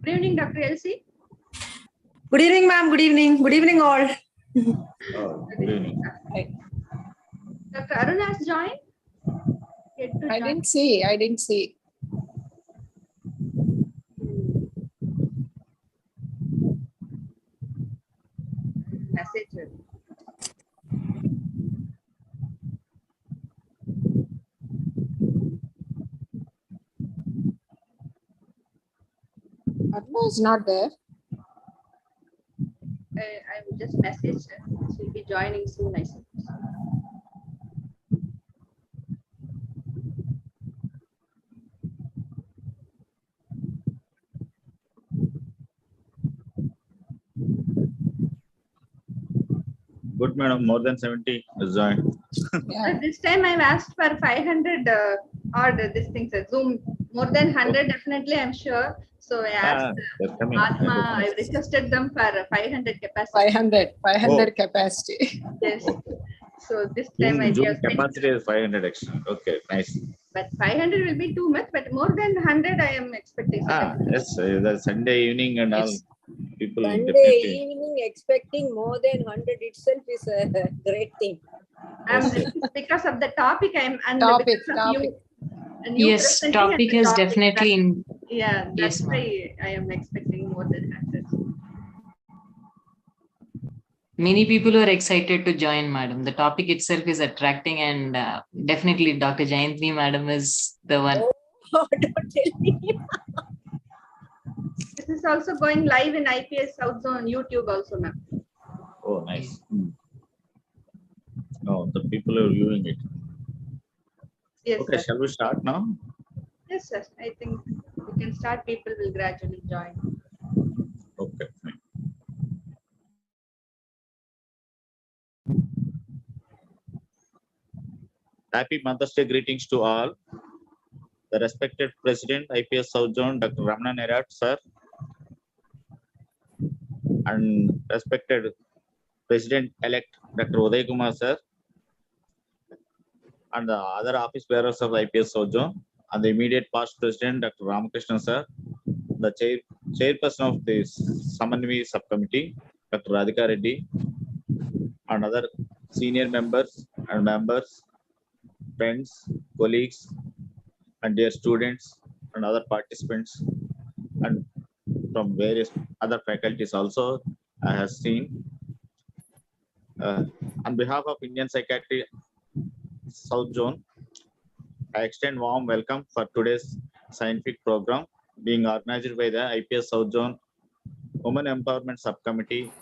Good evening, Dr. Elsie. Good evening, ma'am. Good evening. Good evening, all. Good evening. Dr. Arun has joined. I didn't see. Message her. Aruna is not there. I will just message her. She'll be joining soon, I suppose. Good, madam. More than 70 is joined. Yeah. This time I've asked for 500 odd this thing, sir. Zoom more than 100 definitely, I'm sure. So I asked They're coming. Atma, I requested them for 500 capacity. 500 capacity. Yes. So this time I Zoom just capacity is 500 extra. Okay, nice. but 500 will be too much, but more than 100 I am expecting. Yes, the Sunday evening and all. Yes. People Sunday definitely. evening expecting more than 100 itself is a great thing. Because of the topic and Topic. because of you. And you Yes, presenting topic at the is definitely in. Yeah, that's Yes, ma'am. why I am expecting more than 100. Many people are excited to join, madam. The topic itself is attracting, and definitely Dr. Jayanti, madam, is the one. Oh, don't tell me. This is also going live in IPS South Zone YouTube also, ma'am. Oh, nice. No, the people are viewing it. Yes, Okay, sir. shall we start now? Yes, sir. I think we can start. People will gradually join. Okay, fine. Happy Mother's Day greetings to all. The respected President, IPS South Zone, Dr. Ramanan Erat, sir, and respected President-elect, Dr. Uday Kumar, sir, and the other office bearers of IPS South Zone, and the immediate past President, Dr. Ramakrishnan, sir, the chairperson of the SAMANWI subcommittee, Dr. Radhika Reddy, and other senior members and members, friends, colleagues, and dear students and other participants, and from various other faculties also I have seen. On behalf of Indian Psychiatry South Zone, I extend warm welcome for today's scientific program being organized by the IPS South Zone Women Empowerment Subcommittee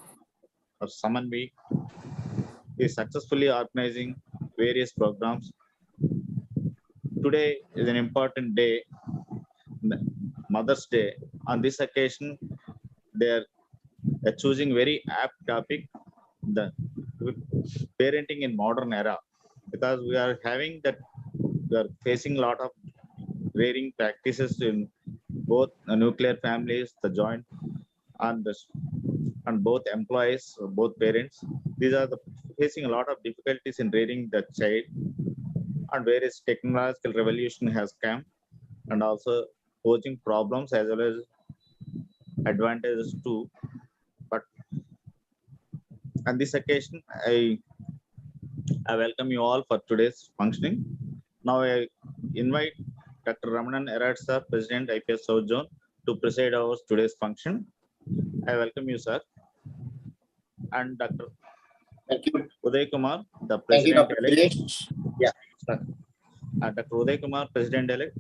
of SAMANWI is successfully organizing various programs. Today is an important day, Mother's Day. On this occasion, they are choosing very apt topic, the parenting in modern era, because we are facing a lot of rearing practices in both nuclear families, the joint, and both employees, both parents. These are facing a lot of difficulties in rearing the child, and various technological revolution has come, and also posing problems as well as advantages too. But on this occasion, I welcome you all for today's functioning. Now I invite Dr. Ramanan Erat, sir, President, IPS South Zone, to preside over today's function. I welcome you, sir. And Dr. Thank you. Uday Kumar, the Thank you, Dr. President-elect. Dinesh. Yeah. Dr. Uday Kumar, President-elect,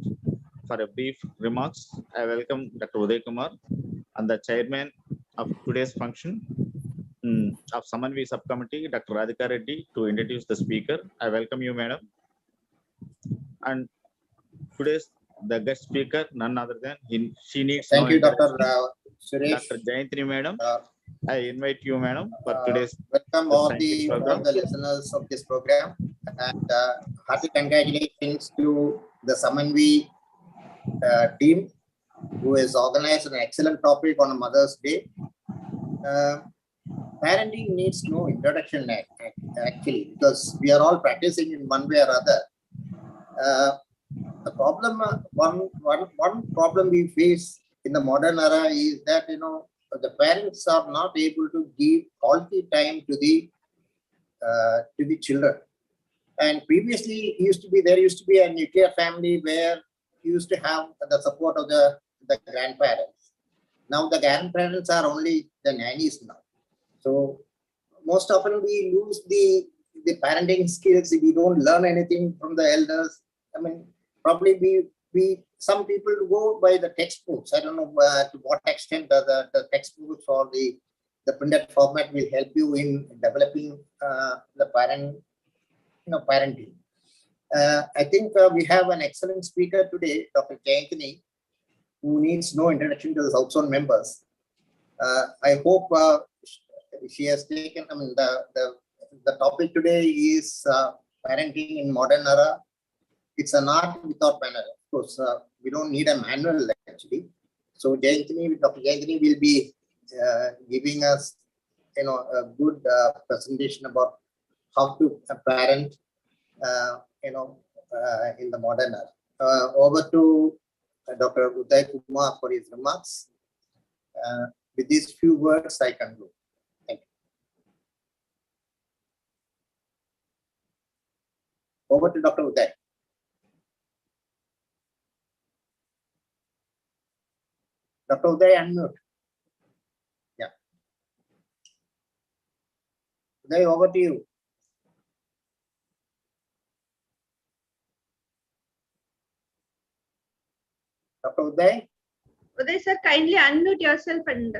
for a brief remarks. I welcome Dr. Uday Kumar and the chairman of today's function of SAMANWI subcommittee, Dr. Radhika Reddy, to introduce the speaker. I welcome you, madam. And today's the guest speaker, none other than she needs. Thank no you, Dr. introduction. Suresh. Dr. Jayanti, madam. I invite you, madam, for today's welcome all the program. listeners of this program, and hearty congratulations to the SAMANWI team who has organized an excellent topic on a Mother's Day. Parenting needs no introduction actually, because we are all practicing in one way or other. The problem, one problem we face in the modern era is that, the parents are not able to give quality time to the children. And previously there used to be a nuclear family where you used to have the support of the grandparents. Now the grandparents are only the nannies now. So most often we lose the parenting skills if we don't learn anything from the elders. I mean, probably some people go by the textbooks. I don't know to what extent the textbooks or the printed format will help you in developing the parenting. I think we have an excellent speaker today, Dr. Jayanthini, who needs no introduction to the South Zone members. I hope she has taken, I mean, the topic today is parenting in modern era. It's an art without manual. Of course, we don't need a manual actually. So Dr. Jayanthini will be giving us, a good presentation about how to parent, in the modern era. Over to Dr. Uday Kumar for his remarks. With these few words, I conclude. Thank you. Over to Dr. Uday. Dr. Uday, unmute. Yeah. Uday, over to you. Dr. Uday? Uday sir, kindly unmute yourself and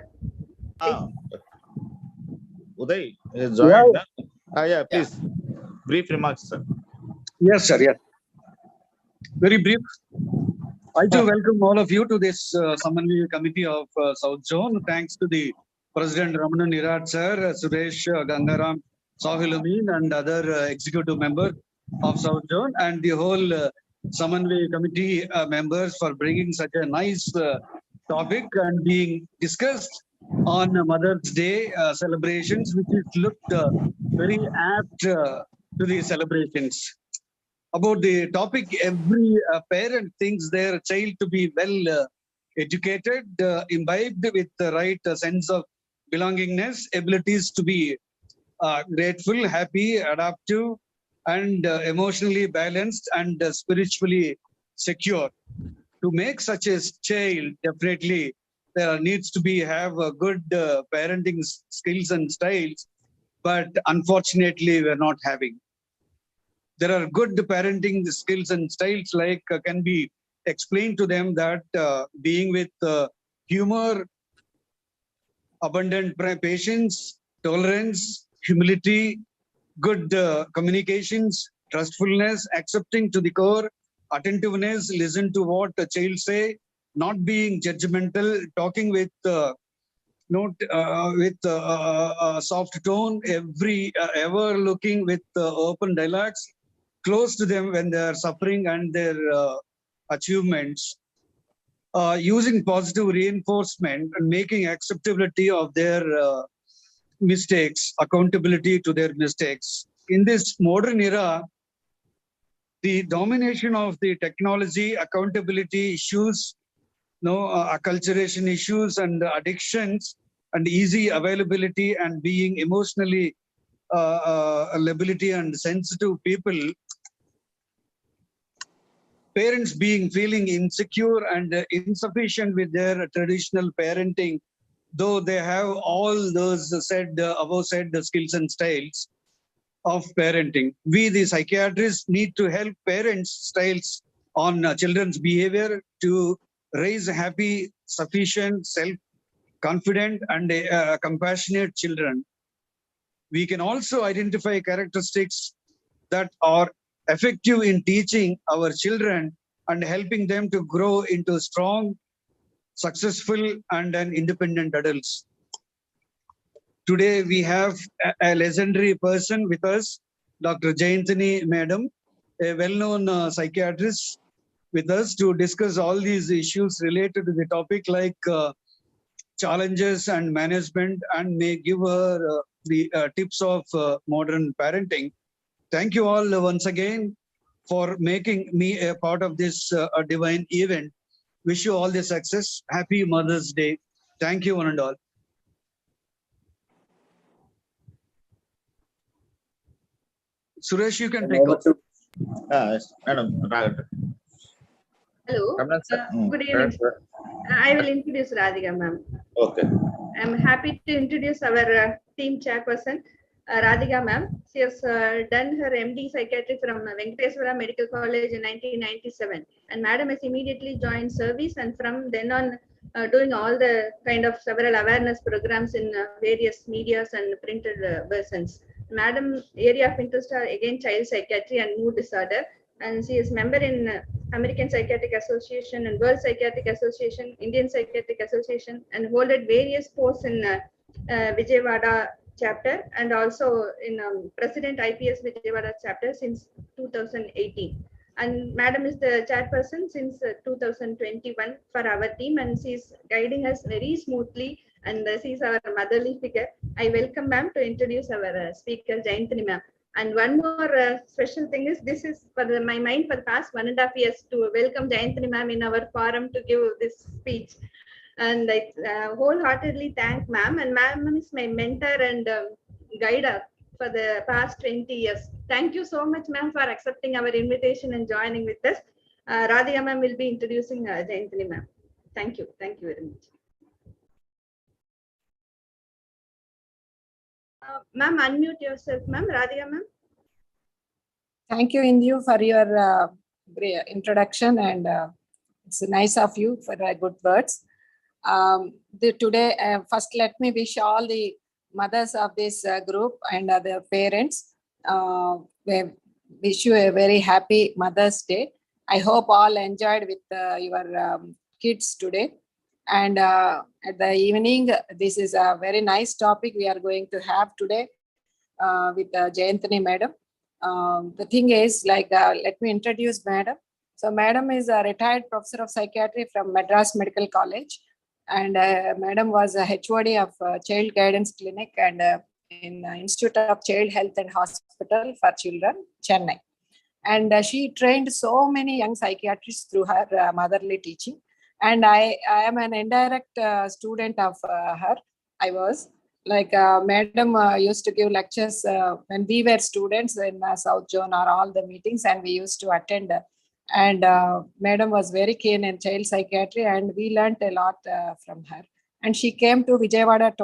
Uday is joined. Yeah, please. Brief remarks, sir. Yes, sir. Yes. Very brief. I too welcome all of you to this SAMANWI committee of South Zone. Thanks to the President Ramana Nirad sir, Suresh Gangaram, Sahil Amin, and other executive members of South Zone, and the whole SAMANWI committee members for bringing such a nice topic and being discussed on Mother's Day celebrations, which is looked very apt to the celebrations. About the topic, every parent thinks their child to be well educated, imbibed with the right sense of belongingness, abilities to be grateful, happy, adaptive, and emotionally balanced and spiritually secure. To make such a child, definitely there needs to be have a good parenting skills and styles, but unfortunately we're not having. There are good parenting skills and styles like can be explained to them that being with humor, abundant patience, tolerance, humility, good communications, trustfulness, accepting to the core, attentiveness, listen to what the child say, not being judgmental, talking with a soft tone, ever looking with open dialogues, close to them when they are suffering and their achievements, using positive reinforcement and making acceptability of their mistakes, accountability to their mistakes. In this modern era, the domination of the technology, accountability issues, acculturation issues and addictions, and easy availability and being emotionally liability and sensitive people, parents feeling insecure and insufficient with their traditional parenting, though they have all those above said skills and styles of parenting. We, the psychiatrists, need to help parents' styles on children's behavior to raise happy, sufficient, self-confident, and compassionate children. We can also identify characteristics that are effective in teaching our children and helping them to grow into strong, successful, and independent adults. Today, we have a legendary person with us, Dr. Jayanthini Madam, a well-known psychiatrist with us to discuss all these issues related to the topic like challenges and management, and may give her the tips of modern parenting. Thank you all once again for making me a part of this divine event. Wish you all the success. Happy Mother's Day. Thank you, one and all. Suresh, you can take Over over. to Madam, Hello. Ramnan sir. Good evening. I will introduce Radhika ma'am. Okay. I'm happy to introduce our team chairperson, Radhika ma'am. She has done her MD Psychiatry from Venkateswara Medical College in 1997. And madam has immediately joined service, and from then on doing all the kind of several awareness programs in various medias and printed versions. Madam area of interest are again child psychiatry and mood disorder. And she is member in American Psychiatric Association and World Psychiatric Association, Indian Psychiatric Association, and holded various posts in Vijayawada chapter, and also in President IPS Vijayawada chapter since 2018. And madam is the chairperson since 2021 for our team, and she's guiding us very smoothly, and she's our motherly figure. I welcome ma'am to introduce our speaker, Jayantini ma'am. And one more special thing is, this is for my mind for the past 1.5 years to welcome Jayantini ma'am in our forum to give this speech. And I wholeheartedly thank ma'am. And ma'am is my mentor and guide for the past 20 years. Thank you so much, ma'am, for accepting our invitation and joining with us. Radhika ma'am will be introducing Jayantini ma'am. Thank you. Thank you very much. Ma'am, unmute yourself, ma'am. Radhika ma'am. Thank you, Indu, for your introduction, and it's nice of you for good words. Today, first let me wish all the mothers of this group and their parents. We wish you a very happy Mother's Day. I hope all enjoyed with your kids today. And at the evening, this is a very nice topic we are going to have today with Jayantini madam. The thing is, let me introduce madam. So madam is a retired professor of psychiatry from Madras Medical College, and madam was a HOD of Child Guidance Clinic and in Institute of Child Health and Hospital for Children, Chennai. And she trained so many young psychiatrists through her motherly teaching. And I am an indirect student of her. I was madam used to give lectures when we were students in South Zone or all the meetings, and we used to attend. And madam was very keen in child psychiatry, and we learnt a lot from her. And she came to Vijayawada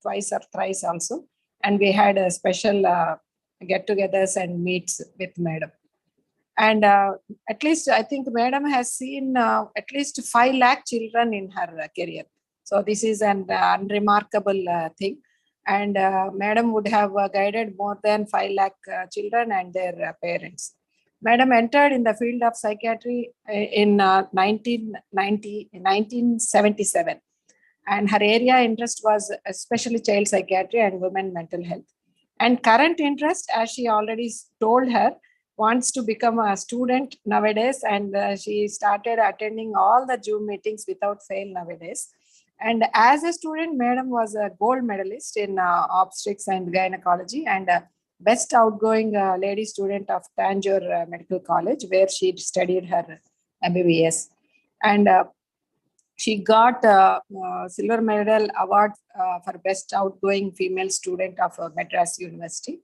twice or thrice also, and we had a special get-togethers and meets with madam. And at least I think madam has seen at least 5 lakh children in her career. So this is an unremarkable thing. And madam would have guided more than 5 lakh children and their parents. Madam entered in the field of psychiatry in 1977. And her area interest was especially child psychiatry and women mental health. And current interest, as she already told her, wants to become a student nowadays, and she started attending all the Zoom meetings without fail nowadays. And as a student, madam was a gold medalist in obstetrics and gynecology, and best outgoing lady student of Tanjore Medical College, where she studied her MBBS. And she got silver medal award for best outgoing female student of Madras University.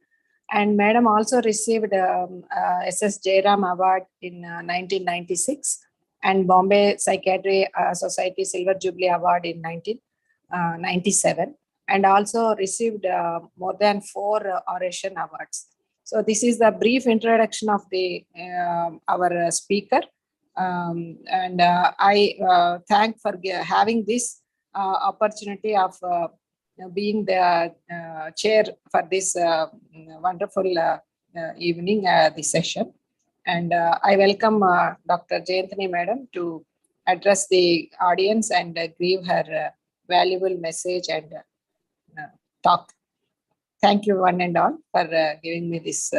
And madam also received SS Jairam Award in 1996 and Bombay Psychiatry Society Silver Jubilee Award in 1997, and also received more than 4 oration awards. So this is the brief introduction of the our speaker. And I thank for having this opportunity of being the chair for this wonderful evening, this session. And I welcome Dr. Jayantini madam to address the audience and give her valuable message and talk. Thank you one and all for giving me this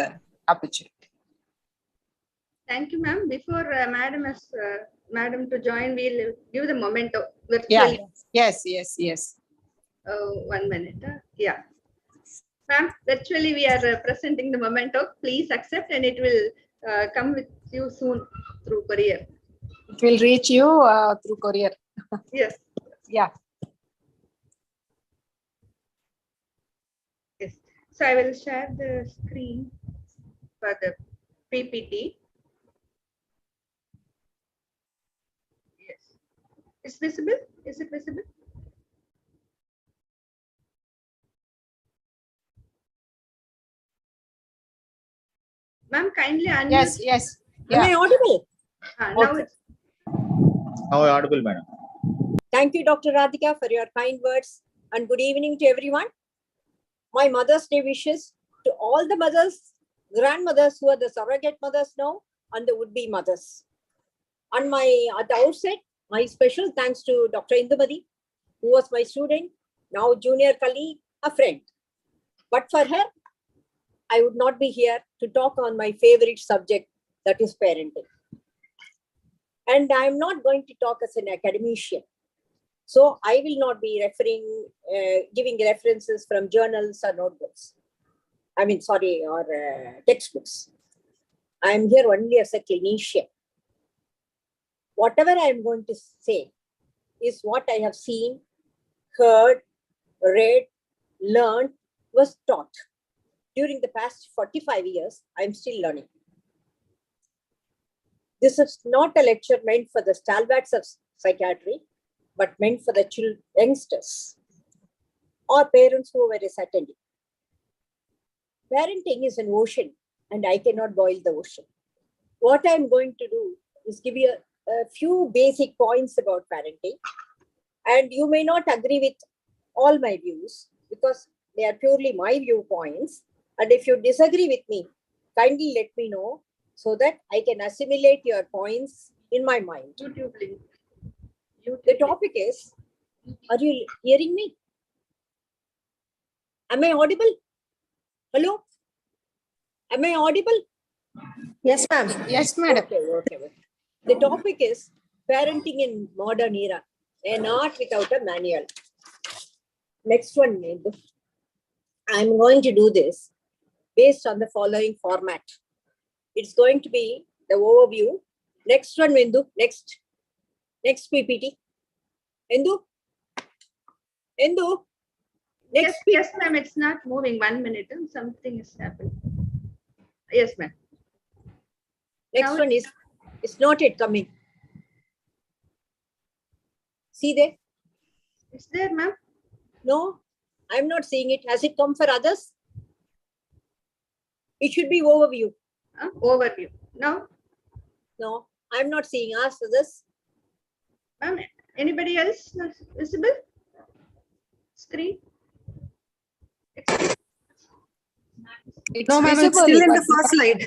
opportunity. Thank you, ma'am. Before madam to join, we'll give the memento. Yeah. Yes. 1 minute. Yeah. Ma'am, virtually we are presenting the memento. Please accept, and it will come with you soon through courier. It will reach you through courier. Yes. Yeah. Yes. So I will share the screen for the PPT. Yes. Is visible? Is it visible? Ma'am, kindly unmute. Yes, yes. Am I audible? Now Okay. it's Now audible, madam. Thank you, Dr. Radhika, for your kind words, and good evening to everyone. My Mother's Day wishes to all the mothers, grandmothers who are the surrogate mothers now, and the would-be mothers. At the outset, my special thanks to Dr. Indumati, who was my student, now junior colleague, a friend. But for her, I would not be here to talk on my favorite subject, that is parenting. And I am not going to talk as an academician. So I will not be giving references from journals or notebooks. Or textbooks. I am here only as a clinician. Whatever I am going to say is what I have seen, heard, read, learned, was taught. During the past 45 years, I am still learning. This is not a lecture meant for the stalwarts of psychiatry, but meant for the youngsters or parents who were attending. Parenting is an ocean, and I cannot boil the ocean. What I'm going to do is give you a few basic points about parenting. And you may not agree with all my views because they are purely my viewpoints. And if you disagree with me, kindly let me know so that I can assimilate your points in my mind. YouTube link. The topic is, are you hearing me? Am I audible? Hello? Am I audible? Yes, ma'am. Yes, madam. Okay. The topic is parenting in modern era, an art without a manual. Next one, Nendu. I'm going to do this based on the following format. It's going to be the overview. Next one, Nendu. Next PPT. Nendu. Next. Yes, ma'am. It's not moving. 1 minute. Something is happening. Yes, ma'am. Next Now one is, it's not yet coming. See there? it's there, ma'am. No, I'm not seeing it. Has it come for others? It should be overview. Overview. Now, No, I'm not seeing. Ask others. ma'am, anybody else visible? Screen? No, ma'am, it's still in the first slide.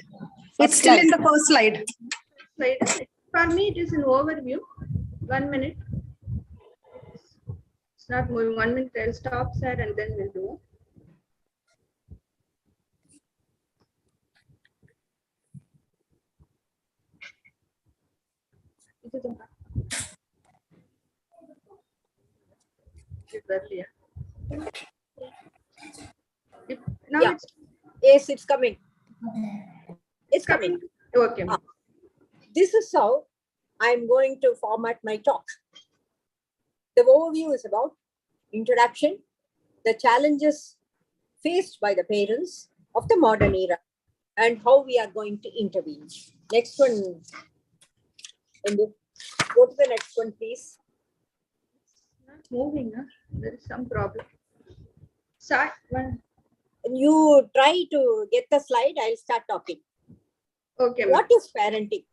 It's still in the first slide. Slide. For me, it is an overview. 1 minute. It's not moving. 1 minute. I'll stop, sir, and then we'll do. Earlier. Now Yeah. it's Yes, it's coming. It's coming. okay. This is how I'm going to format my talk. The overview is about introduction, the challenges faced by the parents of the modern era, and how we are going to intervene. Next one. Indu. Go to the next one, please. Not moving. Huh? There is some problem. Start one. You try to get the slide, I'll start talking. Okay. What is parenting?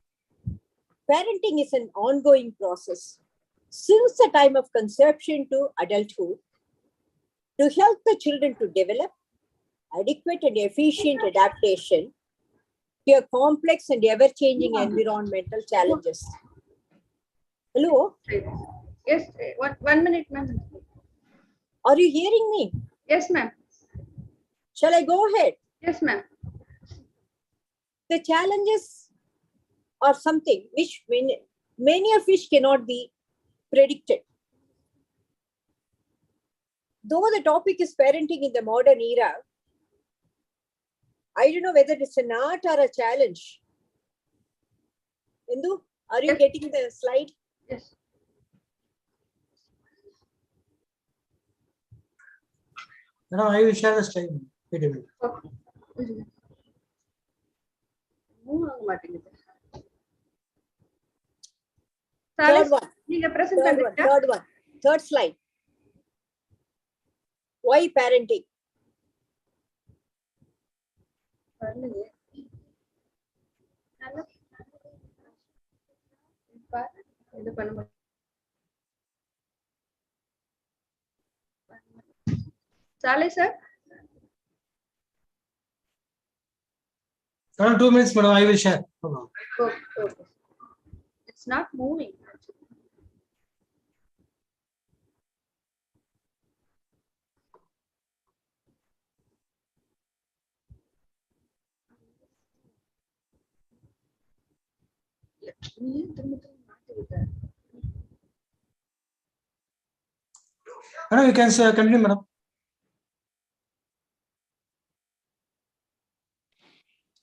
Parenting is an ongoing process since the time of conception to adulthood to help the children to develop adequate and efficient adaptation to a complex and ever-changing environmental challenges. Hello? Yes. 1 minute, ma'am. Are you hearing me? Yes, ma'am. Shall I go ahead? Yes, ma'am. The challenges are something which many of which cannot be predicted. Though the topic is parenting in the modern era, I don't know whether it's an art or a challenge. Indu, Are you getting the slide? Yes. Now I will share the slide. Wait a minute. Okay. Move ஆக மாட்டேங்குது. Third one. நீங்க present Third one. பண்ணுங்க. Third one. Third slide. Why parenting? பண்ணுங்க. நல்லா பாரு. இது பண்ண முடியும். Saleh sir. Around 2 minutes, madam. I will share. Hold on. Okay. It's not moving. Madam, you can continue, madam.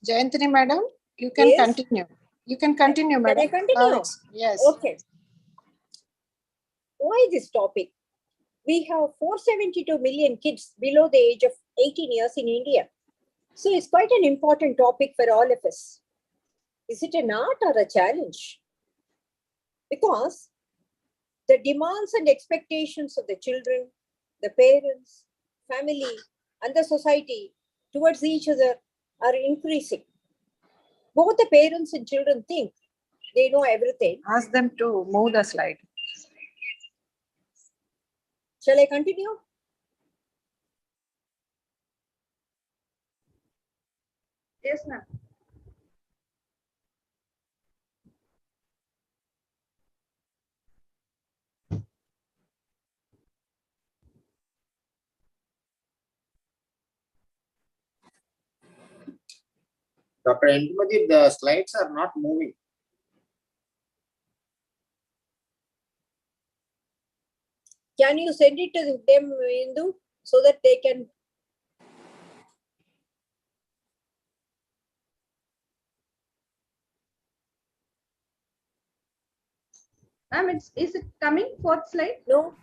Jayantini madam, you can Yes. continue. You can continue, Can madam. I continue? Yes. Okay. Why this topic? We have 472 million kids below the age of 18 years in India. So it's quite an important topic for all of us. Is it an art or a challenge? Because the demands and expectations of the children, the parents, family, and the society towards each other are increasing. Both the parents and children think they know everything. Ask them to move the slide. Shall I continue? Yes, ma'am. Dr. Indumajit, the slides are not moving. Can you send it to them, Indu, so that they can? Ma'am, is it coming? Fourth slide? No.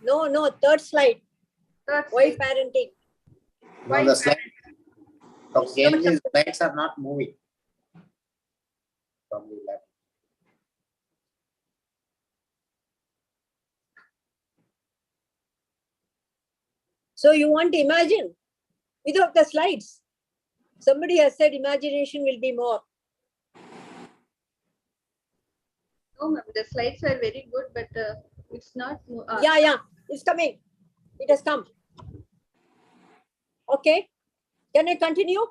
Third slide. Third Why slide. parenting? No, the slide. Okay, the slides are not moving. Probably left. So you want to imagine without the slides? Somebody has said imagination will be more. No, ma'am. The slides are very good, but it's not. Yeah, it's coming. It has come. Okay. Can I continue?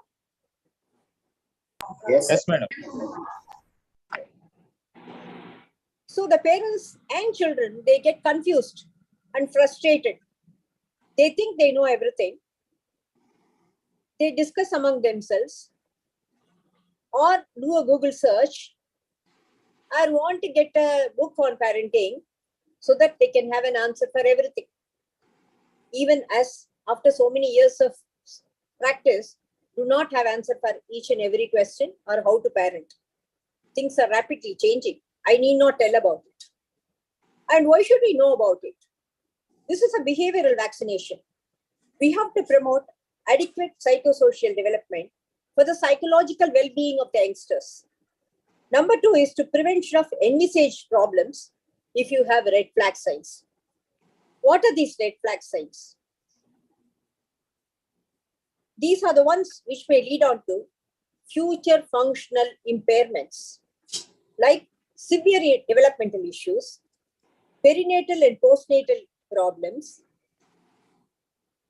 Yes, madam. So the parents and children, they get confused and frustrated. They think they know everything. They discuss among themselves or do a Google search. I want to get a book on parenting so that they can have an answer for everything. Even as after so many years of practice, do not have answer for each and every question or how to parent. Things are rapidly changing. I need not tell about it. And why should we know about it? This is a behavioral vaccination. We have to promote adequate psychosocial development for the psychological well-being of the youngsters. Number 2 is to prevention of envisaged problems if you have red flag signs. What are these red flag signs? These are the ones which may lead on to future functional impairments like severe developmental issues, perinatal and postnatal problems,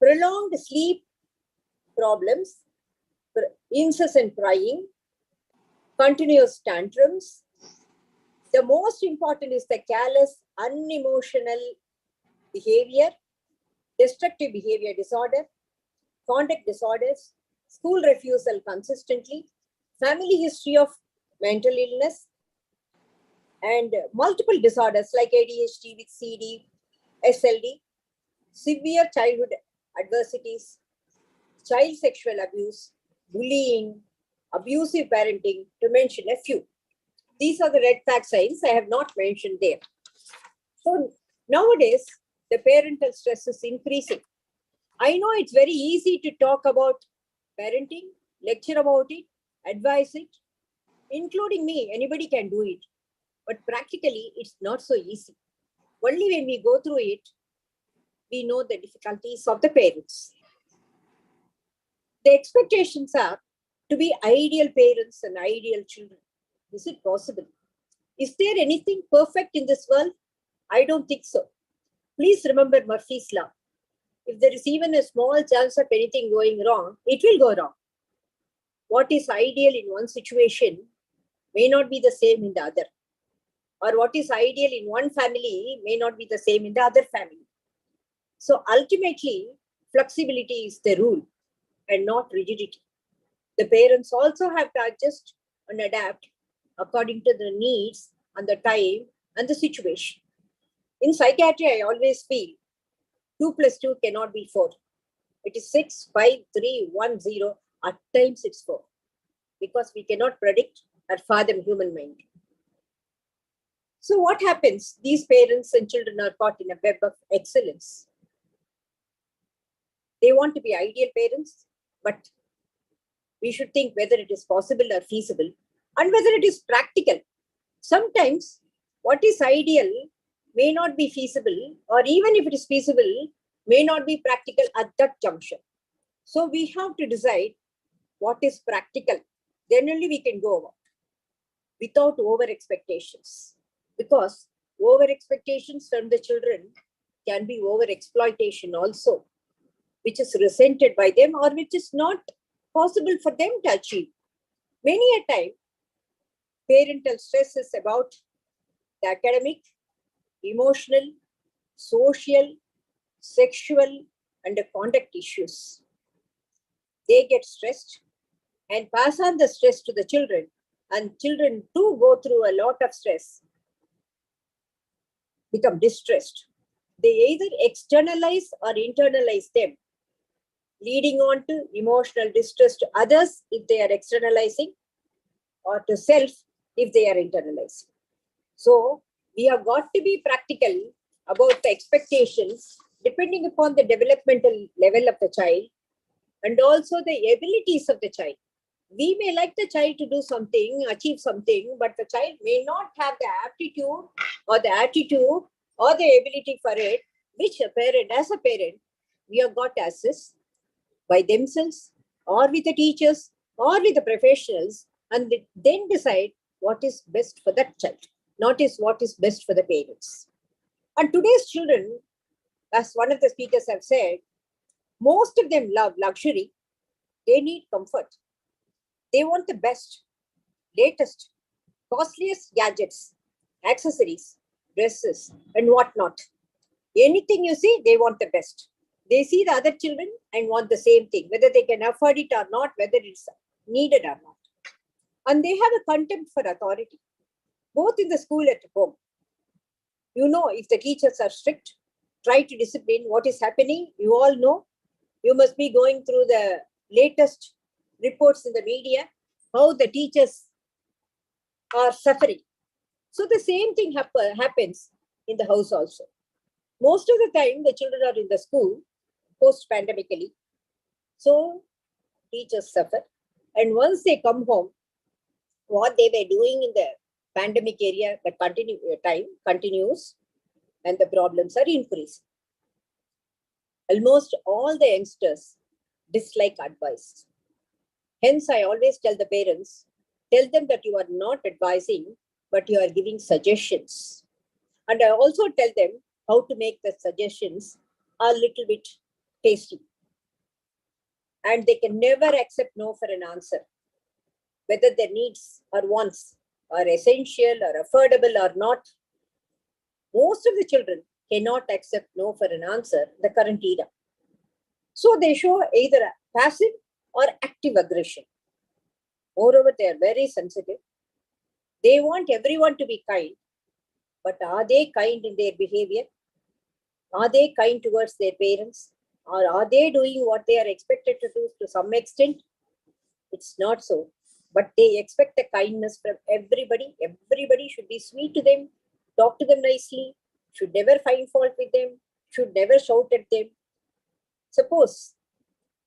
prolonged sleep problems, incessant crying, continuous tantrums. The most important is the callous, unemotional behavior, destructive behavior disorder, conduct disorders, school refusal consistently, family history of mental illness, and multiple disorders like ADHD with CD, SLD, severe childhood adversities, child sexual abuse, bullying, abusive parenting, to mention a few. These are the red flag signs I have not mentioned there. So nowadays, the parental stress is increasing. I know it's very easy to talk about parenting, lecture about it, advise it, including me. Anybody can do it. But practically, it's not so easy. Only when we go through it, we know the difficulties of the parents. The expectations are to be ideal parents and ideal children. Is it possible? Is there anything perfect in this world? I don't think so. Please remember Murphy's law. If there is even a small chance of anything going wrong, it will go wrong. What is ideal in one situation may not be the same in the other. Or what is ideal in one family may not be the same in the other family. So ultimately, flexibility is the rule and not rigidity. The parents also have to adjust and adapt according to the needs and the time and the situation. In psychiatry, I always feel 2 plus 2 cannot be 4. It is 6, 5, 3, 1, 0. At times it's 4. Because we cannot predict or fathom human mind. So what happens? These parents and children are caught in a web of excellence. They want to be ideal parents, but we should think whether it is possible or feasible and whether it is practical. Sometimes what is ideal may not be feasible, or even if it is feasible, may not be practical at that juncture. So we have to decide what is practical. Then only we can go about without over expectations. Because over expectations from the children can be over exploitation also, which is resented by them or which is not possible for them to achieve. Many a time, parental stress is about the academic, emotional, social, sexual, and the conduct issues. They get stressed and pass on the stress to the children, and children too go through a lot of stress, become distressed. They either externalize or internalize them, leading on to emotional distress to others if they are externalizing, or to self if they are internalizing. So we have got to be practical about the expectations depending upon the developmental level of the child and also the abilities of the child. We may like the child to do something, achieve something, but the child may not have the aptitude or the attitude or the ability for it, which a parent, as a parent, we have got to assess by themselves or with the teachers or with the professionals, and then decide what is best for that child, not is what is best for the parents. And today's children, as one of the speakers have said, most of them love luxury. They need comfort. They want the best, latest, costliest gadgets, accessories, dresses, and whatnot. Anything you see, they want the best. They see the other children and want the same thing, whether they can afford it or not, whether it's needed or not. And they have a contempt for authority, both in the school and at home. You know, if the teachers are strict, try to discipline what is happening. You all know. You must be going through the latest reports in the media, how the teachers are suffering. So the same thing happens in the house also. Most of the time, the children are in the school, post-pandemically. So teachers suffer. And once they come home, what they were doing in the pandemic area, the time continues and the problems are increasing. Almost all the youngsters dislike advice. Hence, I always tell the parents, tell them that you are not advising, but you are giving suggestions. And I also tell them how to make the suggestions a little bit tasty. And they can never accept no for an answer, whether their needs or wants are essential or affordable or not. Most of the children cannot accept no for an answer in the current era. So they show either passive or active aggression. Moreover, they are very sensitive. They want everyone to be kind, but are they kind in their behavior? Are they kind towards their parents? Or are they doing what they are expected to do to some extent? It's not so. but they expect a kindness from everybody. Everybody should be sweet to them, talk to them nicely, should never find fault with them, should never shout at them. Suppose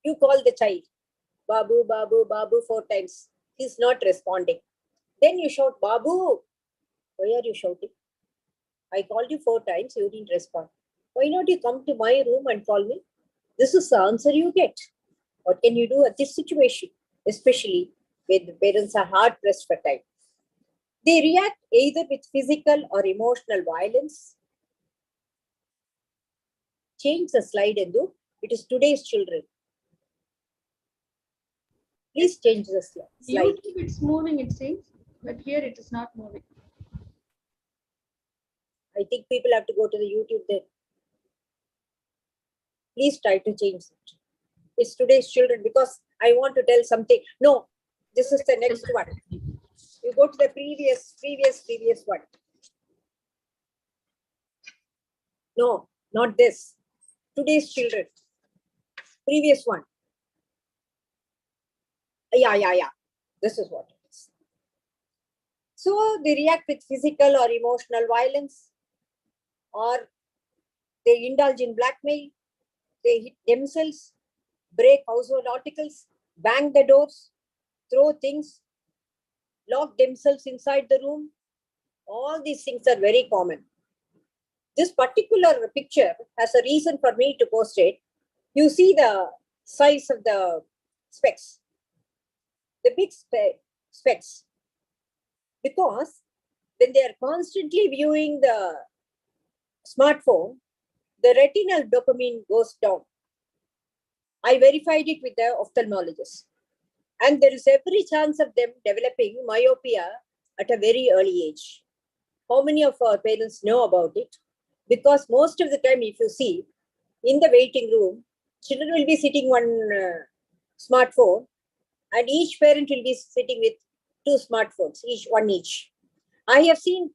you call the child, Babu, Babu, Babu 4 times. He's not responding. Then you shout, Babu, why are you shouting? I called you 4 times, you didn't respond. Why not you come to my room and call me? This is the answer you get. What can you do at this situation? Especially when the parents are hard pressed for time. They react either with physical or emotional violence. Change the slide, Endu. It is today's children. Please change the slide. YouTube, it's moving, it seems, but here it is not moving. I think people have to go to the YouTube then. Please try to change it. It's today's children because I want to tell something. No, this is the next one. You go to the previous one. No, not this. Today's children. Previous one. Yeah. This is what it is. So they react with physical or emotional violence, or they indulge in blackmail, they hit themselves, break household articles, bang the doors, throw things, lock themselves inside the room. All these things are very common. This particular picture has a reason for me to post it. You see the size of the specs, the big specs, because when they are constantly viewing the smartphone, the retinal dopamine goes down. I verified it with the ophthalmologist. And there is every chance of them developing myopia at a very early age. How many of our parents know about it? Because most of the time, if you see, in the waiting room, children will be sitting one smartphone, and each parent will be sitting with 2 smartphones, one each. I have seen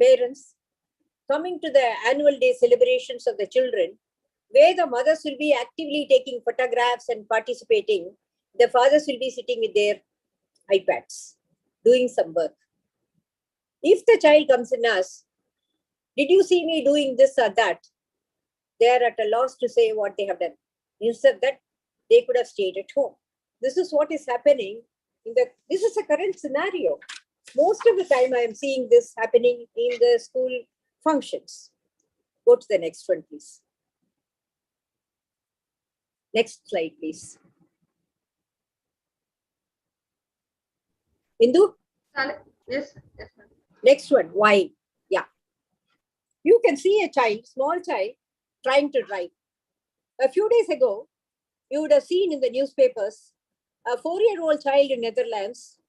parents coming to the annual day celebrations of the children, where the mothers will be actively taking photographs and participating. The fathers will be sitting with their iPads, doing some work. If the child comes and asks, did you see me doing this or that? They are at a loss to say what they have done. Instead of that, they could have stayed at home. This is what is happening. This is a current scenario. Most of the time, I am seeing this happening in the school functions. Go to the next one, please. Next slide, please. Indu? Yes. Next one, why? Yeah. You can see a child, small child, trying to drive. A few days ago, you would have seen in the newspapers, a 4-year-old child in Netherlands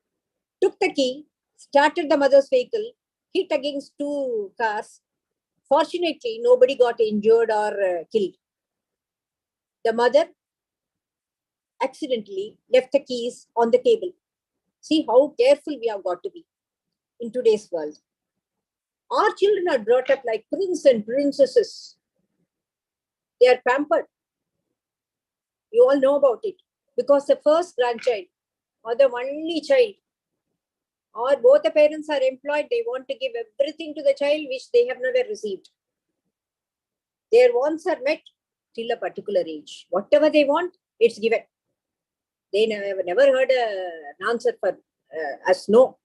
took the key, started the mother's vehicle, hit against 2 cars. Fortunately, nobody got injured or killed. The mother accidentally left the keys on the table. See how careful we have got to be in today's world. Our children are brought up like princes and princesses. They are pampered. You all know about it. Because the first grandchild or the only child, or both the parents are employed, they want to give everything to the child which they have never received. Their wants are met till a particular age. Whatever they want, it's given. They never heard an answer for as no.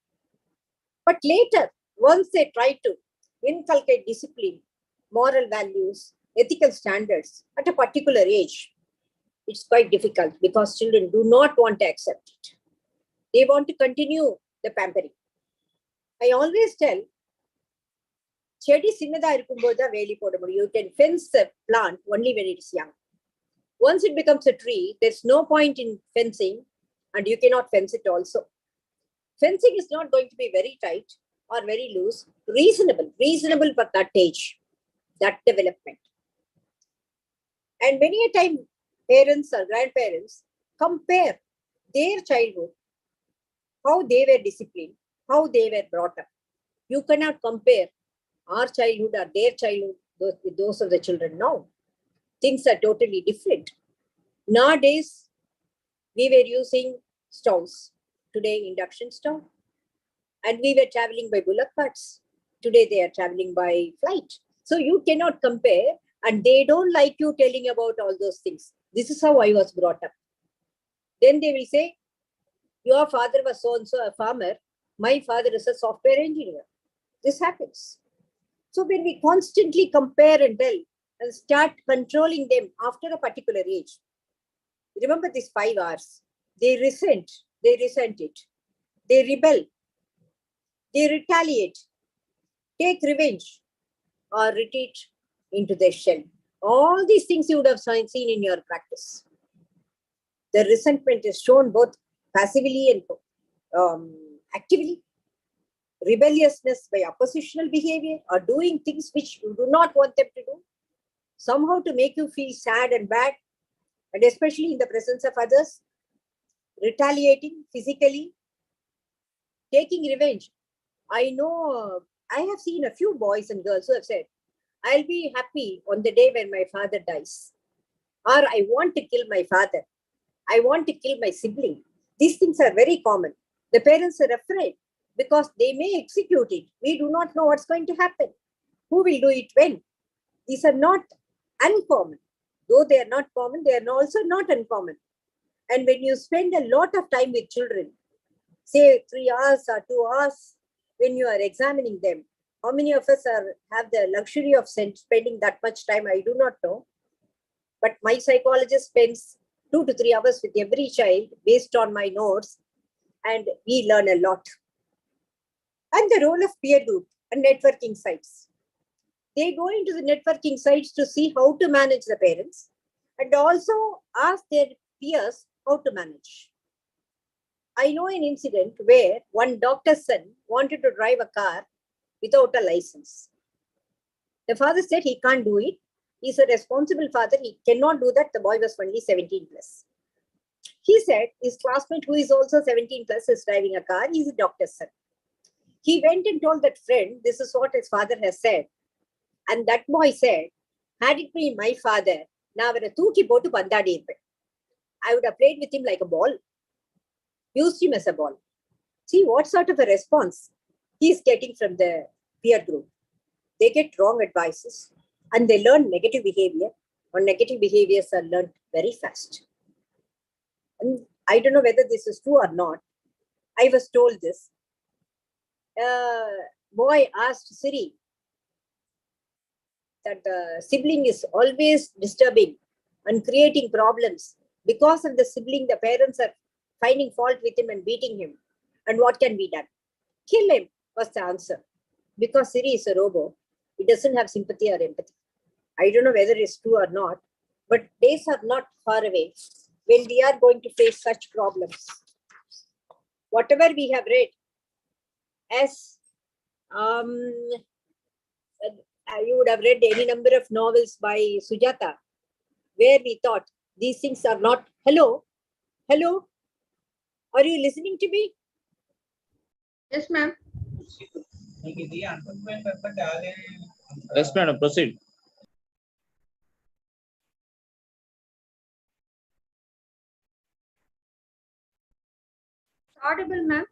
But later, once they try to inculcate discipline, moral values, ethical standards at a particular age, it's quite difficult because children do not want to accept it. They want to continue the pampering. I always tell, you can fence the plant only when it's young. Once it becomes a tree, there's no point in fencing, and you cannot fence it also. Fencing is not going to be very tight or very loose, reasonable for that age, that development. And many a time, parents or grandparents compare their childhood, how they were disciplined, how they were brought up. You cannot compare our childhood or their childhood with those of the children now. Things are totally different. Nowadays, we were using stoves today induction stove. And we were traveling by bullock carts. Today they are traveling by flight. So you cannot compare, and they don't like you telling about all those things. This is how I was brought up. Then they will say, your father was so-and-so a farmer. My father is a software engineer. This happens. So when we constantly compare and tell and start controlling them after a particular age, remember these 5 hours, they resent it, they rebel, they retaliate, take revenge, or retreat into their shell. All these things you would have seen in your practice. The resentment is shown both passively and actively. Rebelliousness by oppositional behavior or doing things which you do not want them to do, somehow to make you feel sad and bad, and especially in the presence of others, retaliating physically, taking revenge. I know, I have seen a few boys and girls who have said, I'll be happy on the day when my father dies. Or I want to kill my father. I want to kill my sibling. These things are very common. The parents are afraid because they may execute it. We do not know what's going to happen. Who will do it when? These are not uncommon. Though they are not common, they are also not uncommon. And when you spend a lot of time with children, say 3 hours or 2 hours, when you are examining them, how many of us have the luxury of spending that much time? I do not know. But my psychologist spends 2 to 3 hours with every child based on my notes, and we learn a lot. And the role of peer group and networking sites. They go into the networking sites to see how to manage the parents and also ask their peers how to manage. I know an incident where one doctor's son wanted to drive a car without a license. The father said he can't do it. He's a responsible father. He cannot do that. The boy was only 17 plus. He said his classmate who is also 17 plus is driving a car. He's a doctor's son. He went and told that friend, this is what his father has said. And that boy said, had it been my father, I would have played with him like a ball. Used him as a ball. See what sort of a response he is getting from the peer group. They get wrong advices and they learn negative behavior, or negative behaviors are learned very fast. And I don't know whether this is true or not. I was told this. Boy asked Siri that the sibling is always disturbing and creating problems. Because of the sibling, the parents are finding fault with him and beating him. And what can be done? Kill him was the answer. Because Siri is a robot, it doesn't have sympathy or empathy. I don't know whether it's true or not, but days are not far away when we are going to face such problems. Whatever we have read, as you would have read any number of novels by Sujata, where we thought these things are not. Hello, are you listening to me? Yes, ma'am. Yes, madam, proceed. Audible, ma'am.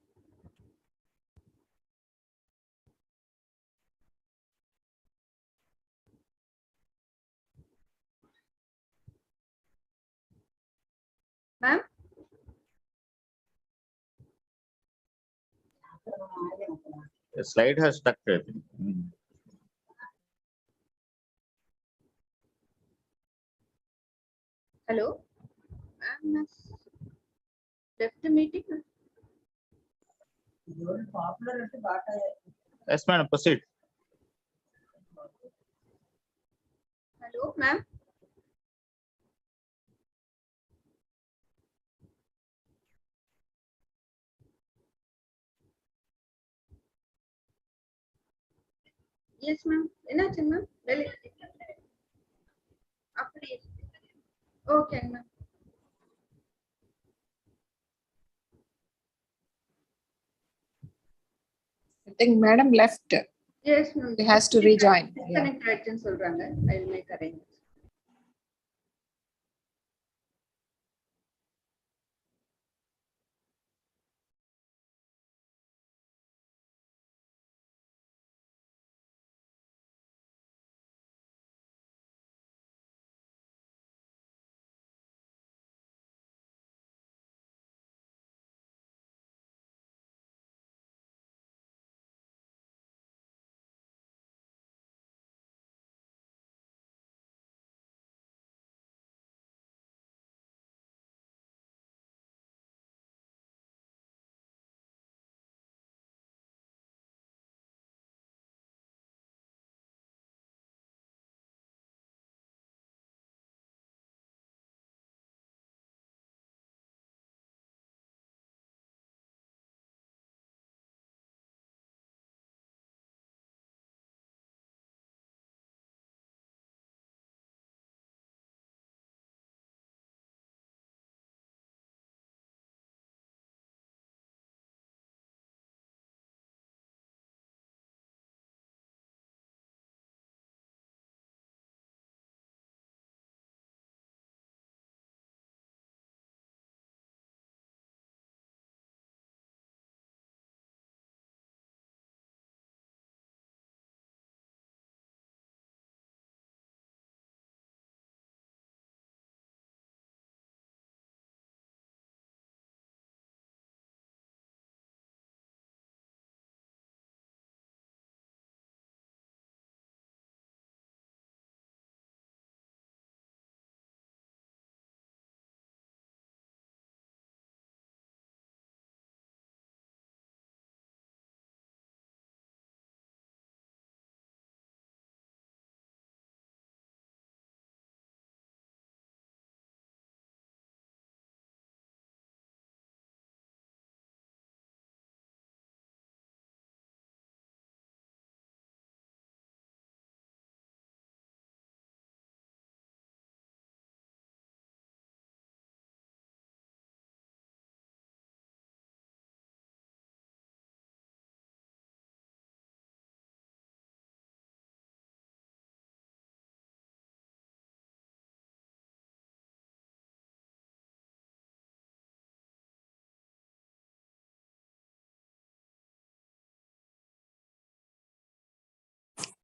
Ma'am? The slide has stuck, I think. Hello? Ma'am, left the meeting. Yes, madam, proceed. Hello, ma'am. Yes, ma'am. Enachu, ma'am? Okay, ma'am. I think madam left. Yes, ma'am. He has to rejoin. Disconnect ஆயிடுச்சுன்னு சொல்றாங்க. I'll make arrangements.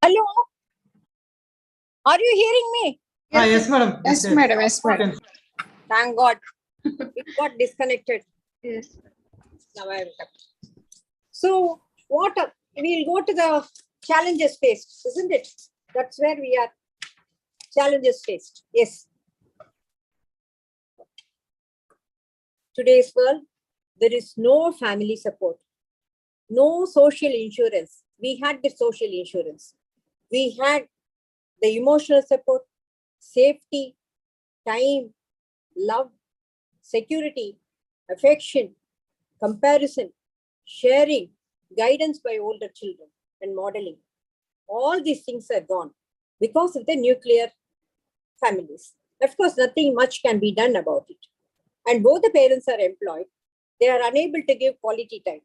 Hello? Are you hearing me? Yes, madam. Yes, madam. Yes, madam. Thank God. It got disconnected. Yes. Now I will come. So we'll go to the challenges faced, isn't it? That's where we are. Challenges faced. Yes. Today's world, there is no family support, no social insurance. We had the social insurance. We had the emotional support, safety, time, love, security, affection, comparison, sharing, guidance by older children, and modeling. All these things are gone because of the nuclear families. Of course, nothing much can be done about it. And both the parents are employed. They are unable to give quality time.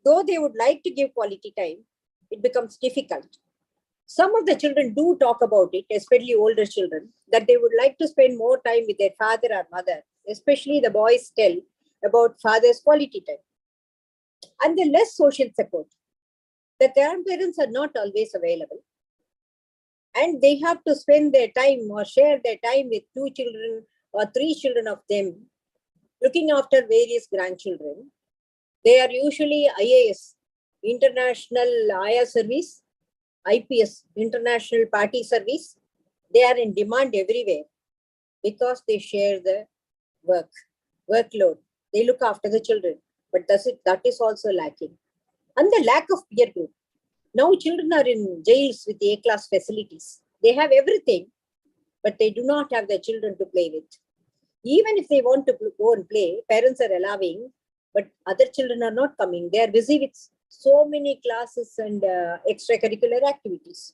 Though they would like to give quality time, it becomes difficult. Some of the children do talk about it, especially older children, that they would like to spend more time with their father or mother. Especially the boys tell about father's quality time. And the less social support. The grandparents are not always available. And they have to spend their time or share their time with 2 children or 3 children of them, looking after various grandchildren. They are usually IAS, International IR Service, IPS, International Party Service. They are in demand everywhere because they share the workload. They look after the children, but that is also lacking. And the lack of peer group. Now children are in jails with A-class facilities. They have everything, but they do not have their children to play with. Even if they want to go and play, parents are allowing, but other children are not coming. They are busy with so many classes and extracurricular activities.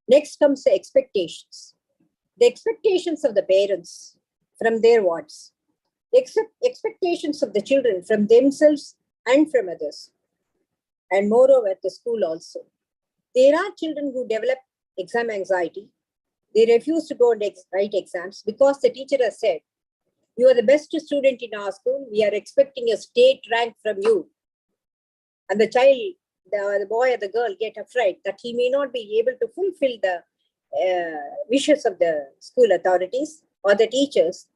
Next comes the expectations. The expectations of the parents from their wards. Expectations of the children from themselves and from others. And moreover, at the school also. There are children who develop exam anxiety. They refuse to go and write exams because the teacher has said, you are the best student in our school. We are expecting a state rank from you. And the child, the boy or the girl get afraid that he may not be able to fulfill the wishes of the school authorities or the teachers.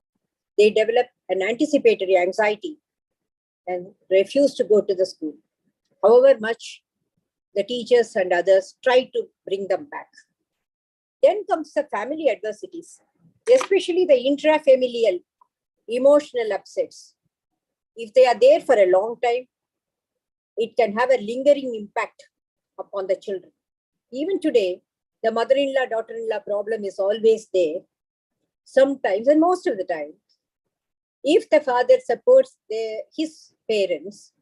They develop an anticipatory anxiety and refuse to go to the school. However much the teachers and others try to bring them back. Then comes the family adversities, especially the intrafamilial emotional upsets. If they are there for a long time, it can have a lingering impact upon the children. Even today, the mother-in-law, daughter-in-law problem is always there. Sometimes, and most of the time, if the father supports his parents,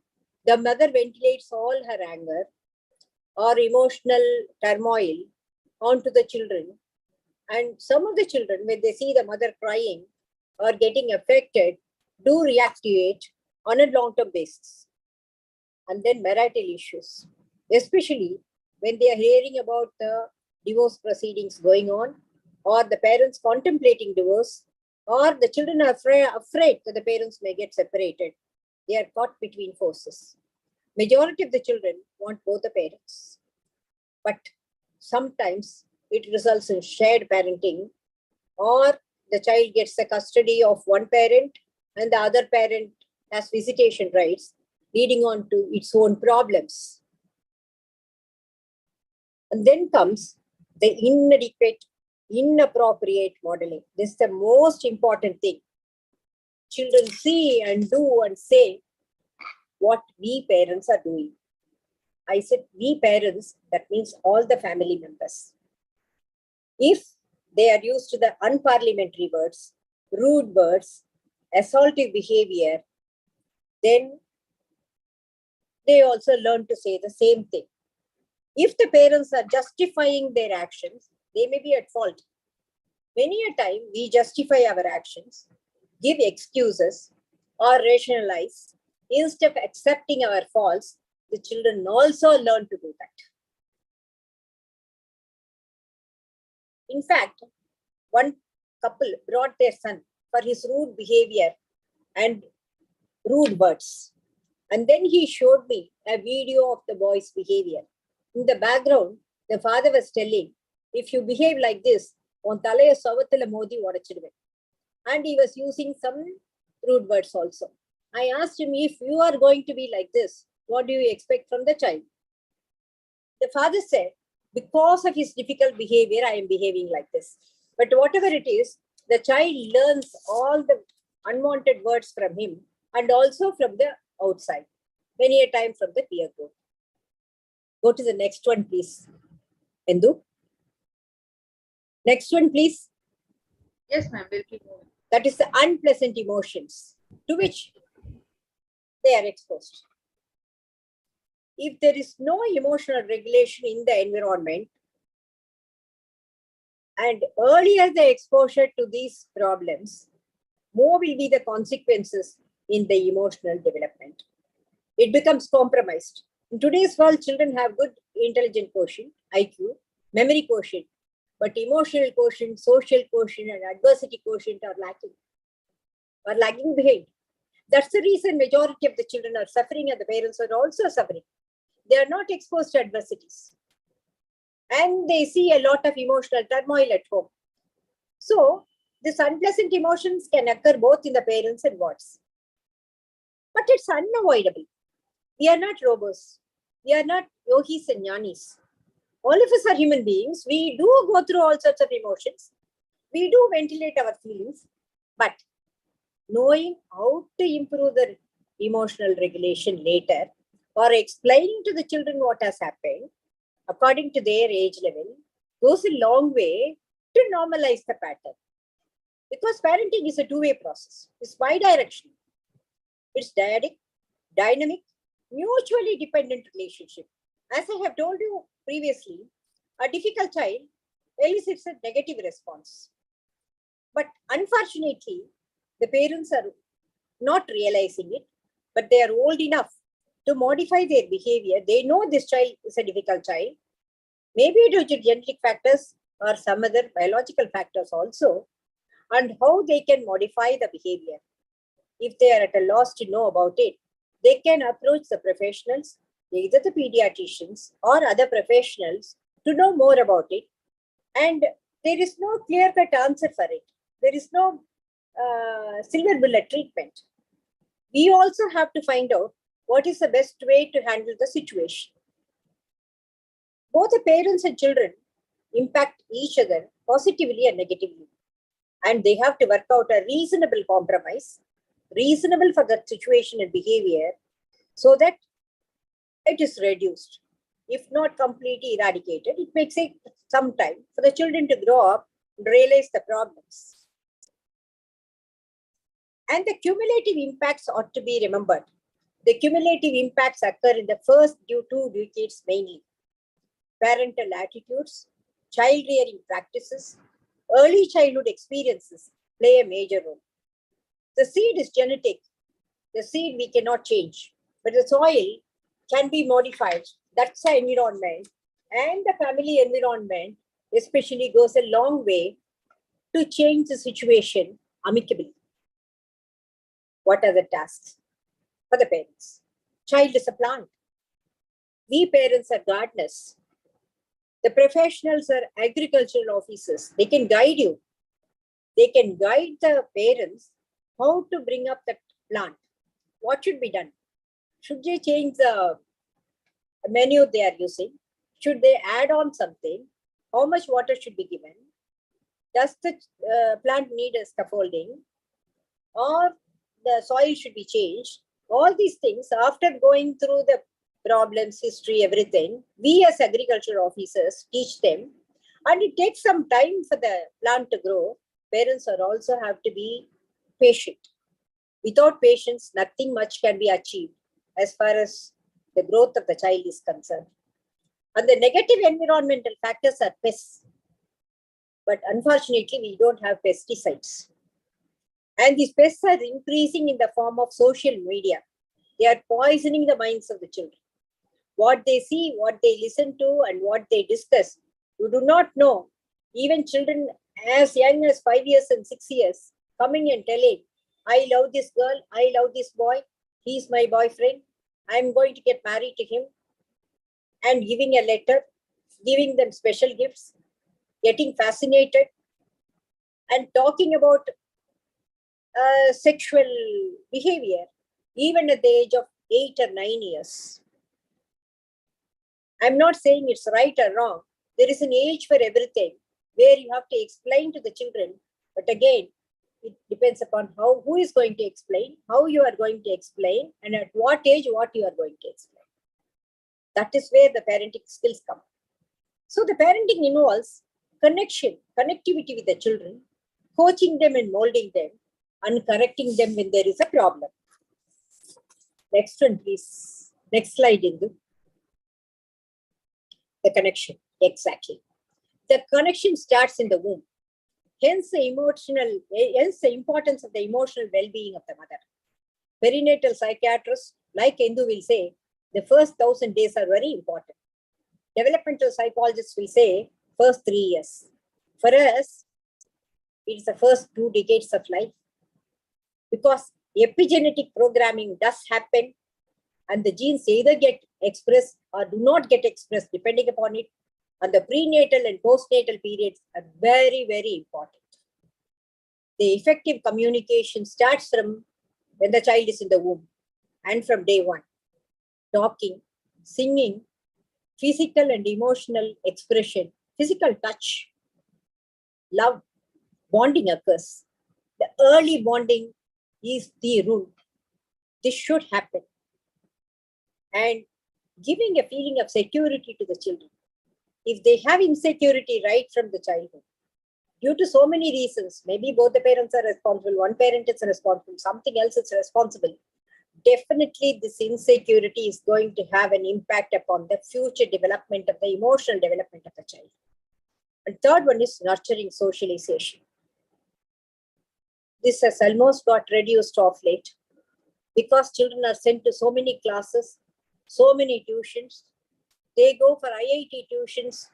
the mother ventilates all her anger or emotional turmoil onto the children. And some of the children, when they see the mother crying or getting affected, do react to it on a long-term basis. And then marital issues, especially when they are hearing about the divorce proceedings going on, or the parents contemplating divorce, or the children are afraid that the parents may get separated. They are caught between forces. Majority of the children want both the parents, but sometimes it results in shared parenting, or the child gets the custody of one parent and the other parent has visitation rights, leading on to its own problems. And then comes the inadequate, inappropriate modeling. This is the most important thing. Children see and do and say what we parents are doing. I said we parents, that means all the family members. If they are used to the unparliamentary words, rude words, assaultive behavior, then they also learn to say the same thing. If the parents are justifying their actions, they may be at fault. Many a time we justify our actions, give excuses, or rationalize. Instead of accepting our faults, the children also learn to do that. In fact, one couple brought their son for his rude behavior and rude words. And then he showed me a video of the boy's behavior. In the background, The father was telling, if you behave like this, on thalaya savathila modi vadachiduven. And he was using some rude words also. I asked him, if you are going to be like this, what do you expect from the child? The father said, because of his difficult behavior, I am behaving like this. But whatever it is, the child learns all the unwanted words from him and also from the outside, many a time from the peer group. Go to the next one, please. Endu. Next one, please. Yes, ma'am. We'll keep moving. That is the unpleasant emotions to which they are exposed. If there is no emotional regulation in the environment, and earlier the exposure to these problems, more will be the consequences in the emotional development. It becomes compromised. In today's world, children have good intelligent quotient, IQ, memory quotient, but emotional quotient, social quotient, and adversity quotient are lagging behind. That's the reason majority of the children are suffering and the parents are also suffering. They are not exposed to adversities. And they see a lot of emotional turmoil at home. So, these unpleasant emotions can occur both in the parents and wards. But it's unavoidable. We are not robots. We are not yogis and jnanis. All of us are human beings. We do go through all sorts of emotions. We do ventilate our feelings. But knowing how to improve the emotional regulation later, or explaining to the children what has happened according to their age level, goes a long way to normalize the pattern. Because parenting is a two-way process. It's bi-directional. It's dyadic, dynamic, mutually dependent relationship. As I have told you previously, a difficult child elicits a negative response. But unfortunately, the parents are not realizing it, but they are old enough to modify their behavior. They know this child is a difficult child, maybe due to genetic factors or some other biological factors also, and how they can modify the behavior. If they are at a loss to know about it, they can approach the professionals, either the pediatricians or other professionals, to know more about it. And there is no clear-cut answer for it. There is no silver bullet treatment. We also have to find out what is the best way to handle the situation. Both the parents and children impact each other positively and negatively. And they have to work out a reasonable compromise, reasonable for the situation and behavior, so that it is reduced. If not completely eradicated, it may take some time for the children to grow up and realize the problems. And the cumulative impacts ought to be remembered. The cumulative impacts occur in the first 2 decades mainly. Parental attitudes, child rearing practices, early childhood experiences play a major role. The seed is genetic. The seed we cannot change, but the soil can be modified. That's the environment. And the family environment especially goes a long way to change the situation amicably. What are the tasks for the parents? Child is a plant. We parents are gardeners. The professionals are agricultural officers. They can guide you. They can guide the parents how to bring up that plant. What should be done? Should they change the menu they are using? Should they add on something? How much water should be given? Does the plant need a scaffolding? Or the soil should be changed? All these things, after going through the problems, history, everything, we as agriculture officers teach them. And it takes some time for the plant to grow. Parents are also have to be patient. Without patience, nothing much can be achieved as far as the growth of the child is concerned. And the negative environmental factors are pests. But unfortunately, we don't have pesticides. And these pests are increasing in the form of social media. They are poisoning the minds of the children. What they see, what they listen to, and what they discuss, you do not know. Even children as young as 5 years and 6 years coming and telling, I love this girl, I love this boy, he's my boyfriend, I'm going to get married to him, and giving a letter giving them special gifts, getting fascinated, and talking about sexual behavior, even at the age of 8 or 9 years. I'm not saying it's right or wrong. There is an age for everything where you have to explain to the children. But again, it depends upon who is going to explain, how you are going to explain, and at what age, what you are going to explain. That is where the parenting skills come. So the parenting involves connectivity with the children, coaching them and molding them, and correcting them when there is a problem. Next one, please. Next slide, Indu. The connection, exactly. The connection starts in the womb. Hence the importance of the emotional well-being of the mother. Perinatal psychiatrists, like Indu, will say, the first 1,000 days are very important. Developmental psychologists will say, first 3 years. For us, it's the first 2 decades of life. Because epigenetic programming does happen, and the genes either get expressed or do not get expressed depending upon it. And the prenatal and postnatal periods are very, very important. The effective communication starts from when the child is in the womb and from day one. Talking, singing, physical and emotional expression, physical touch, love, bonding occurs. The early bonding is the rule. This should happen. And giving a feeling of security to the children. If they have insecurity right from the childhood, due to so many reasons, maybe both the parents are responsible, one parent is responsible, something else is responsible, definitely this insecurity is going to have an impact upon the future development of the emotional development of the child. And third one is nurturing socialization. This has almost got reduced of late because children are sent to so many classes, so many tuitions. They go for IIT tuitions,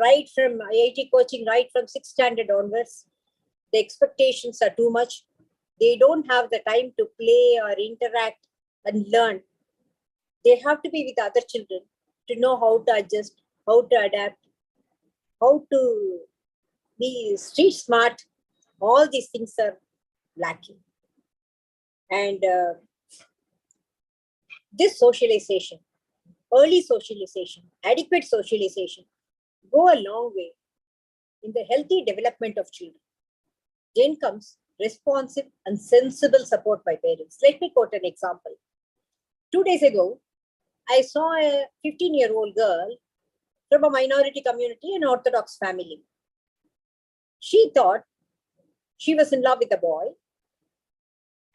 right from IIT coaching, right from 6th standard onwards. The expectations are too much. They don't have the time to play or interact and learn. They have to be with other children to know how to adjust, how to adapt, how to be street smart. All these things are lacking. And this socialization, early socialization, adequate socialization, go a long way in the healthy development of children. Then comes responsive and sensible support by parents. Let me quote an example. 2 days ago, I saw a 15-year-old girl from a minority community, an Orthodox family. She thought she was in love with a boy.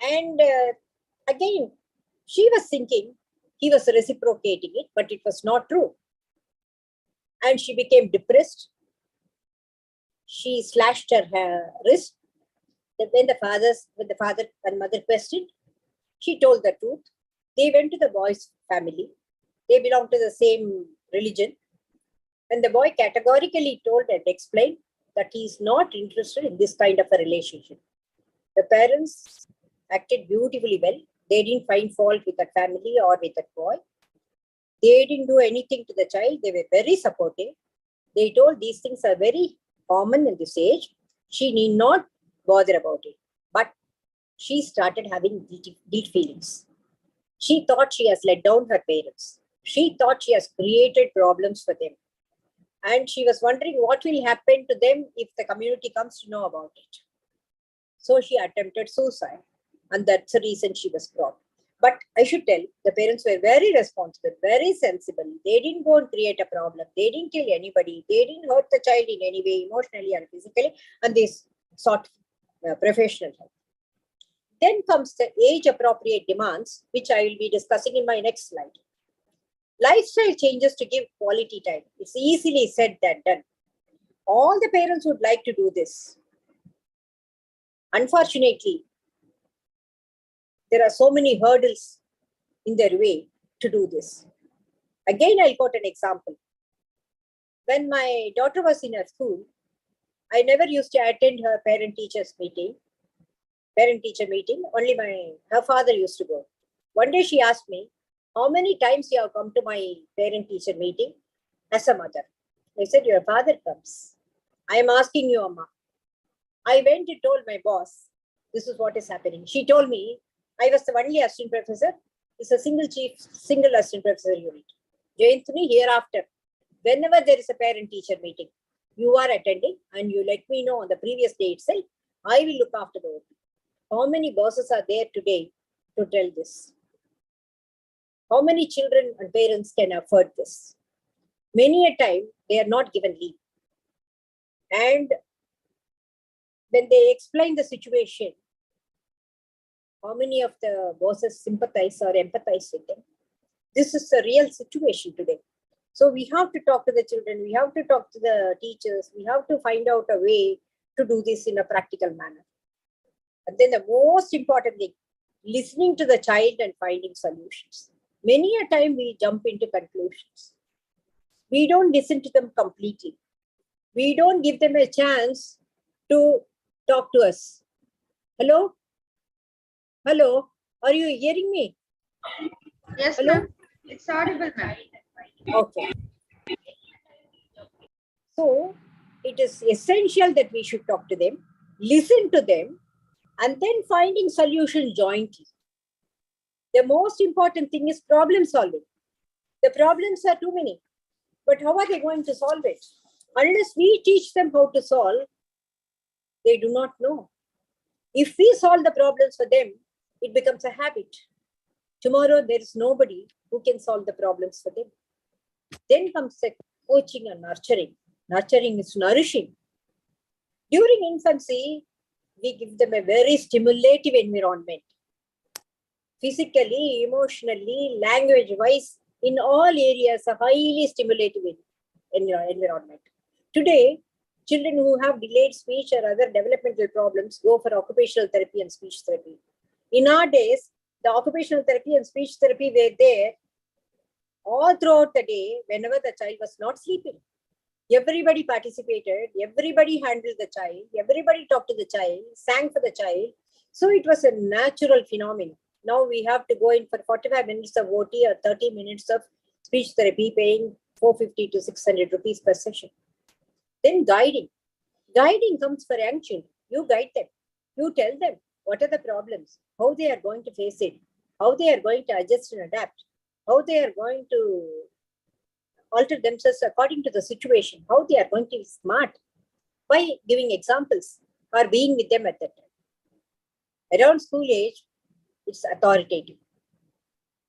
And again, she was thinking he was reciprocating it, but it was not true. And she became depressed. She slashed her wrist. When the father and mother questioned, she told the truth. They went to the boy's family. They belonged to the same religion. And the boy categorically told and explained that he is not interested in this kind of a relationship. The parents acted beautifully well. They didn't find fault with that family or with that boy. They didn't do anything to the child. They were very supportive. They told these things are very common in this age. She need not bother about it. But she started having guilt feelings. She thought she has let down her parents. She thought she has created problems for them. And she was wondering what will happen to them if the community comes to know about it. So she attempted suicide. And that's the reason she was brought. But I should tell, the parents were very responsible, very sensible. They didn't go and create a problem. They didn't kill anybody. They didn't hurt the child in any way, emotionally and physically. And they sought professional help. Then comes the age-appropriate demands, which I will be discussing in my next slide. Lifestyle changes to give quality time. It's easily said than done. All the parents would like to do this. Unfortunately, there are so many hurdles in their way to do this. Again, I'll quote an example. When my daughter was in her school, I never used to attend her parent-teacher meeting. Only her father used to go. One day she asked me, how many times you have come to my parent-teacher meeting as a mother? I said, your father comes. I am asking you, Amma. I went and told my boss, this is what is happening. She told me, I was the only assistant professor. It's a single assistant professor unit. Jayantuni, hereafter, whenever there is a parent-teacher meeting, you are attending and you let me know on the previous day itself, I will look after the OP. How many bosses are there today to tell this? How many children and parents can afford this? Many a time, they are not given leave. And when they explain the situation, how many of the bosses sympathize or empathize with them? This is a real situation today. So we have to talk to the children, we have to talk to the teachers, we have to find out a way to do this in a practical manner. And then the most important thing, listening to the child and finding solutions. Many a time we jump into conclusions. We don't listen to them completely. We don't give them a chance to talk to us. Hello? Hello? Are you hearing me? Yes, Hello? ma'am. It's audible, ma'am. Okay. So it is essential that we should talk to them, listen to them, and then finding solutions jointly. The most important thing is problem solving. The problems are too many, but how are they going to solve it? Unless we teach them how to solve, they do not know. If we solve the problems for them, it becomes a habit. Tomorrow, there is nobody who can solve the problems for them. Then comes the coaching and nurturing. Nurturing is nourishing. During infancy, we give them a very stimulative environment. Physically, emotionally, language-wise, in all areas, a highly stimulative environment. Today, children who have delayed speech or other developmental problems go for occupational therapy and speech therapy. In our days, the occupational therapy and speech therapy were there all throughout the day whenever the child was not sleeping. Everybody participated, everybody handled the child, everybody talked to the child, sang for the child. So it was a natural phenomenon. Now we have to go in for 45 minutes of OT or 30 minutes of speech therapy, paying 450 to 600 rupees per session. Then guiding. Guiding comes for young children. You guide them. You tell them what are the problems, how they are going to face it, how they are going to adjust and adapt, how they are going to alter themselves according to the situation, how they are going to be smart by giving examples or being with them at that time. Around school age, it's authoritative.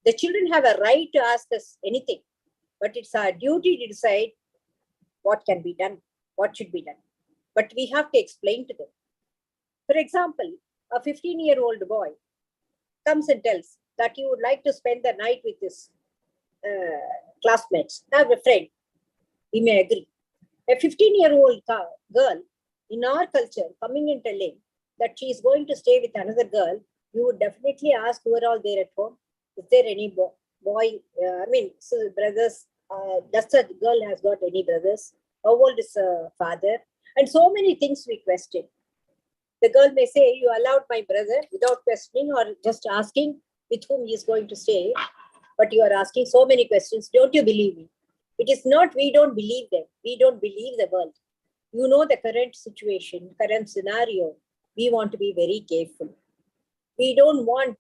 The children have a right to ask us anything, but it's our duty to decide what can be done, what should be done. But we have to explain to them. For example, a 15-year-old boy comes and tells that he would like to spend the night with his classmates, have a friend. We may agree. A 15-year-old girl in our culture coming and telling that she is going to stay with another girl, you would definitely ask who are all there at home. Is there any brothers? Does the girl has got any brothers? How old is the father? And so many things we question. The girl may say, you allowed my brother without questioning or just asking with whom he is going to stay. But you are asking so many questions. Don't you believe me? It is not we don't believe them. We don't believe the world. You know the current situation, current scenario. We want to be very careful. We don't want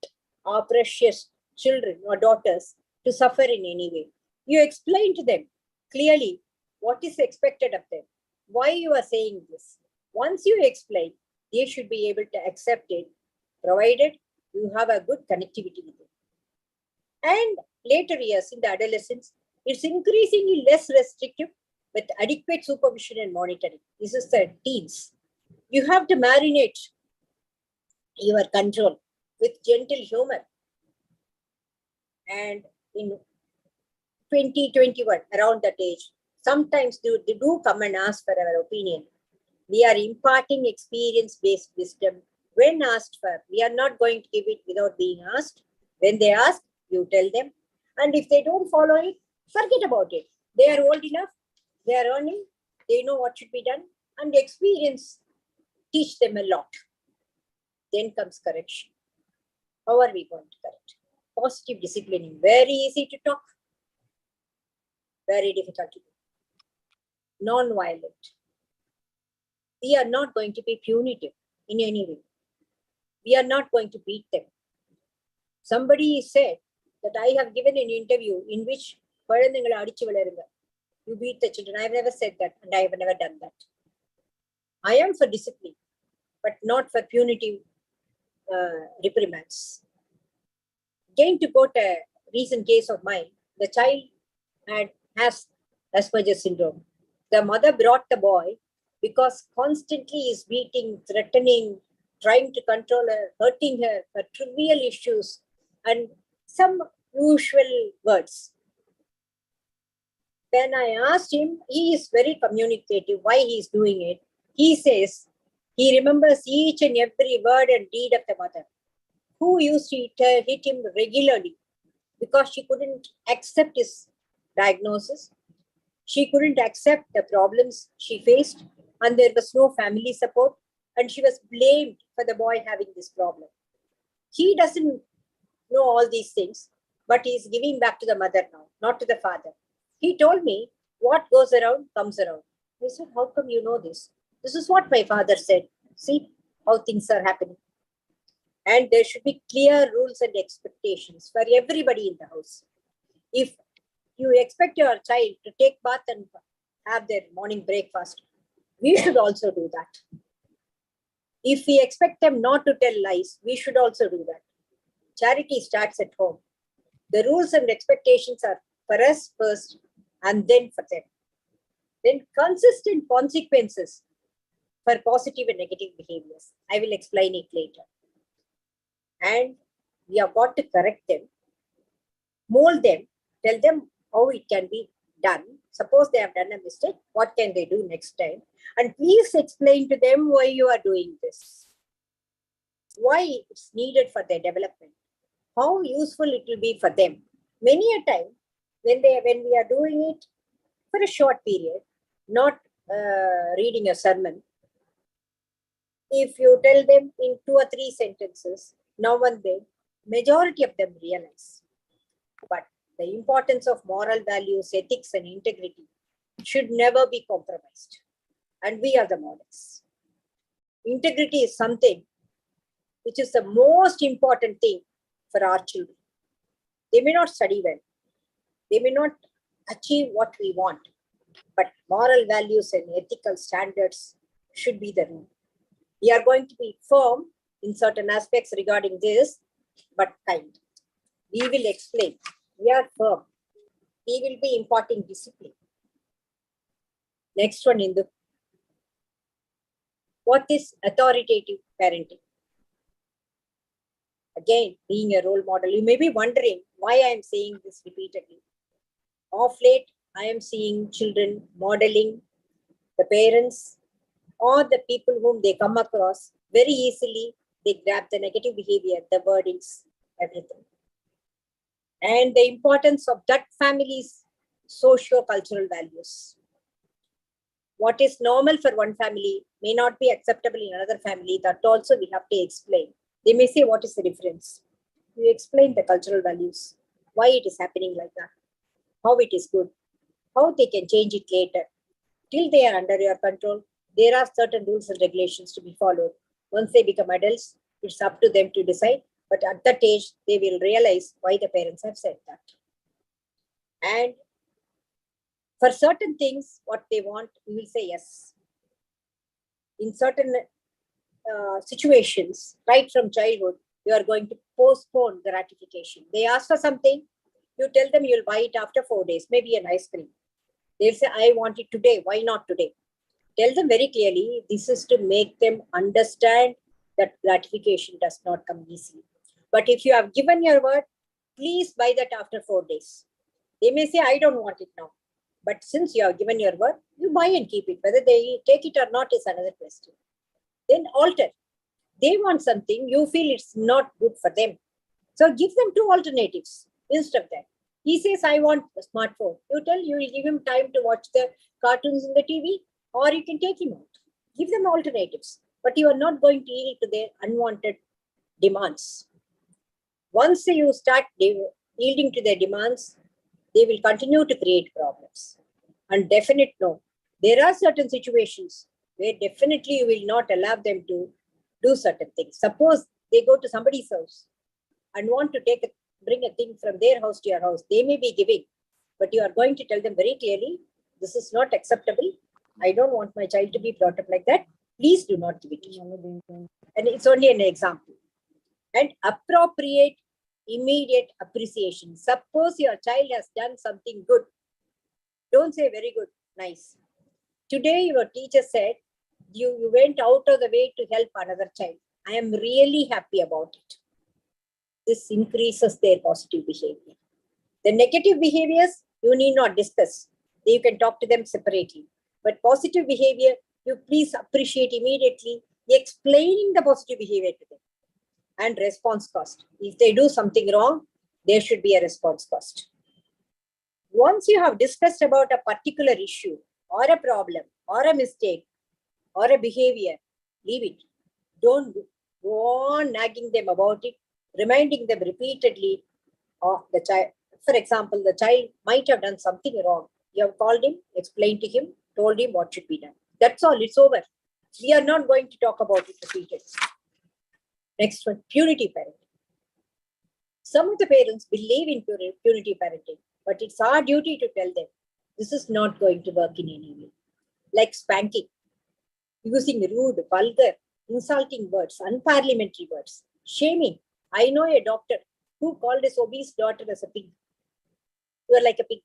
our precious children or daughters to suffer in any way. You explain to them clearly what is expected of them, why you are saying this. Once you explain, they should be able to accept it, provided you have a good connectivity with it. And later years in the adolescence, it's increasingly less restrictive with adequate supervision and monitoring. This is the teens. You have to marinate your control with gentle humor. And in 2021, around that age, sometimes they do come and ask for our opinion. We are imparting experience-based wisdom when asked for. We are not going to give it without being asked. When they ask, you tell them. And if they don't follow it, forget about it. They are old enough, they are earning, they know what should be done, and the experience teach them a lot. Then comes correction. How are we going to correct? Positive disciplining, very easy to talk, very difficult to do. non-violent. We are not going to be punitive in any way. We are not going to beat them. Somebody said that I have given an interview in which you beat the children. I have never said that, and I have never done that. I am for discipline, but not for punitive reprimands. Again, to quote a recent case of mine, the child has Asperger's syndrome. The mother brought the boy because constantly is beating, threatening, trying to control her, hurting her for trivial issues and some usual words. When I asked him, he is very communicative, why he is doing it. He says he remembers each and every word and deed of the mother, who used to hit him regularly because she couldn't accept his diagnosis. She couldn't accept the problems she faced, and there was no family support, and she was blamed for the boy having this problem. He doesn't know all these things, but he's giving back to the mother now, not to the father. He told me, what goes around comes around. I said, how come you know this? This is what my father said. See how things are happening. And there should be clear rules and expectations for everybody in the house. If you expect your child to take bath and have their morning breakfast, we should also do that. If we expect them not to tell lies, we should also do that. Charity starts at home. The rules and expectations are for us first and then for them. Then consistent consequences for positive and negative behaviors. I will explain it later. And we have got to correct them, mold them, tell them how it can be done. Suppose they have done a mistake, what can they do next time? And please explain to them why you are doing this, why it's needed for their development, how useful it will be for them. Many a time, when we are doing it for a short period, not reading a sermon, if you tell them in 2 or 3 sentences, now and then, majority of them realize. But the importance of moral values, ethics, and integrity should never be compromised. And we are the models. Integrity is something which is the most important thing for our children. They may not study well. They may not achieve what we want. But moral values and ethical standards should be the rule. We are going to be firm in certain aspects regarding this, but kind. We will explain. We are firm. We will be imparting discipline. Next one, Indu. What is authoritative parenting? Again, being a role model. You may be wondering why I am saying this repeatedly. Of late, I am seeing children modeling the parents or the people whom they come across very easily. They grab the negative behavior, the wordings, everything. And the importance of that family's socio-cultural values. What is normal for one family may not be acceptable in another family. That also we have to explain. They may say, what is the difference? You explain the cultural values, why it is happening like that, how it is good, how they can change it later. Till they are under your control, there are certain rules and regulations to be followed. Once they become adults, it's up to them to decide. But at that age, they will realize why the parents have said that. And for certain things, what they want, we will say yes. In certain situations, right from childhood, you are going to postpone the gratification. They ask for something, you tell them you'll buy it after 4 days, maybe an ice cream. They'll say, I want it today. Why not today? Tell them very clearly, this is to make them understand that gratification does not come easily. But if you have given your word, please buy that after 4 days. They may say, I don't want it now. But since you have given your word, you buy and keep it. Whether they take it or not is another question. Then alter. They want something, you feel it's not good for them. So give them 2 alternatives instead of that. He says, I want a smartphone. You tell, you will give him time to watch the cartoons in the TV, or you can take him out. Give them alternatives. But you are not going to yield to their unwanted demands. Once you start yielding to their demands, they will continue to create problems. And definite no. There are certain situations where definitely you will not allow them to do certain things. Suppose they go to somebody's house and want to bring a thing from their house to your house. They may be giving, but you are going to tell them very clearly, this is not acceptable. I don't want my child to be brought up like that. Please do not give it to him. And it's only an example. And appropriate, immediate appreciation. Suppose your child has done something good. Don't say very good, nice. Today your teacher said, you went out of the way to help another child. I am really happy about it. This increases their positive behavior. The negative behaviors, you need not discuss. You can talk to them separately. But positive behavior, you please appreciate immediately, explaining the positive behavior to them. And response cost. If they do something wrong, there should be a response cost. Once you have discussed about a particular issue or a problem or a mistake or a behavior, leave it. Don't go on nagging them about it, reminding them repeatedly of the child. For example, the child might have done something wrong. You have called him, explained to him, told him what should be done. That's all, it's over. We are not going to talk about it repeatedly. Next one, punitive parenting. Some of the parents believe in punitive parenting, but it's our duty to tell them this is not going to work in any way. Like spanking, using rude, vulgar, insulting words, unparliamentary words, shaming. I know a doctor who called his obese daughter as a pig. You are like a pig.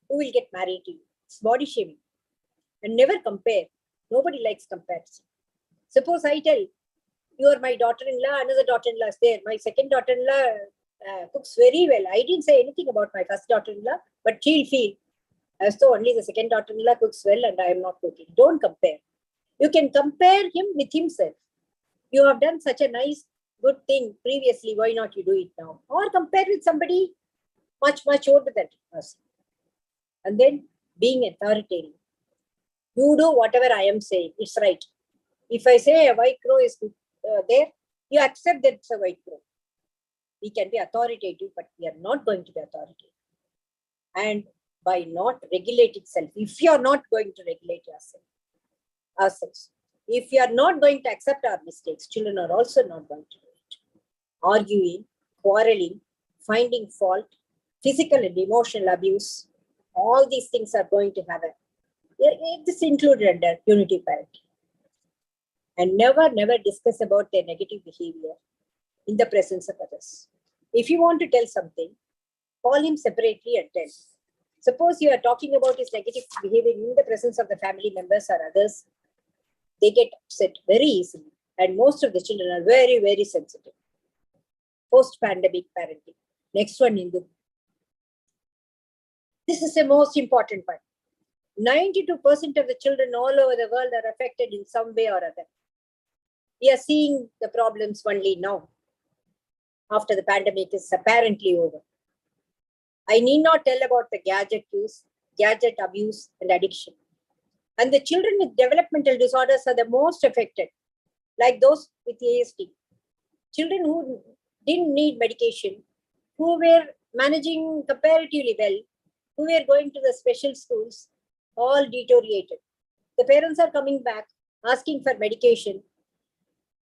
Who will get married to you? It's body shaming. And never compare. Nobody likes comparison. Suppose I tell, you are my daughter-in-law, another daughter-in-law is there. My second daughter-in-law cooks very well. I didn't say anything about my first daughter-in-law, but she'll feel as though only the second daughter-in-law cooks well and I am not cooking. Don't compare. You can compare him with himself. You have done such a nice, good thing previously. Why not you do it now? Or compare with somebody much, much older than us. And then being authoritarian. You do whatever I am saying. It's right. If I say a white crow is there, you accept that it's a white crow. We can be authoritative, but we are not going to be authoritative. And by not regulating self, if you are not going to regulate ourselves, if you are not going to accept our mistakes, children are also not going to do it. Arguing, quarreling, finding fault, physical and emotional abuse, all these things are going to have this included under punitive parenting. And never discuss about their negative behavior in the presence of others. If you want to tell something, call him separately and tell. Suppose you are talking about his negative behavior in the presence of the family members or others, they get upset very easily. And most of the children are very, very sensitive. Post-pandemic parenting. Next one, Indu. This is the most important one. 92% of the children all over the world are affected in some way or other. We are seeing the problems only now, after the pandemic is apparently over. I need not tell about the gadget use, gadget abuse, and addiction. And the children with developmental disorders are the most affected, like those with ASD. Children who didn't need medication, who were managing comparatively well, who were going to the special schools, all deteriorated. The parents are coming back, asking for medication.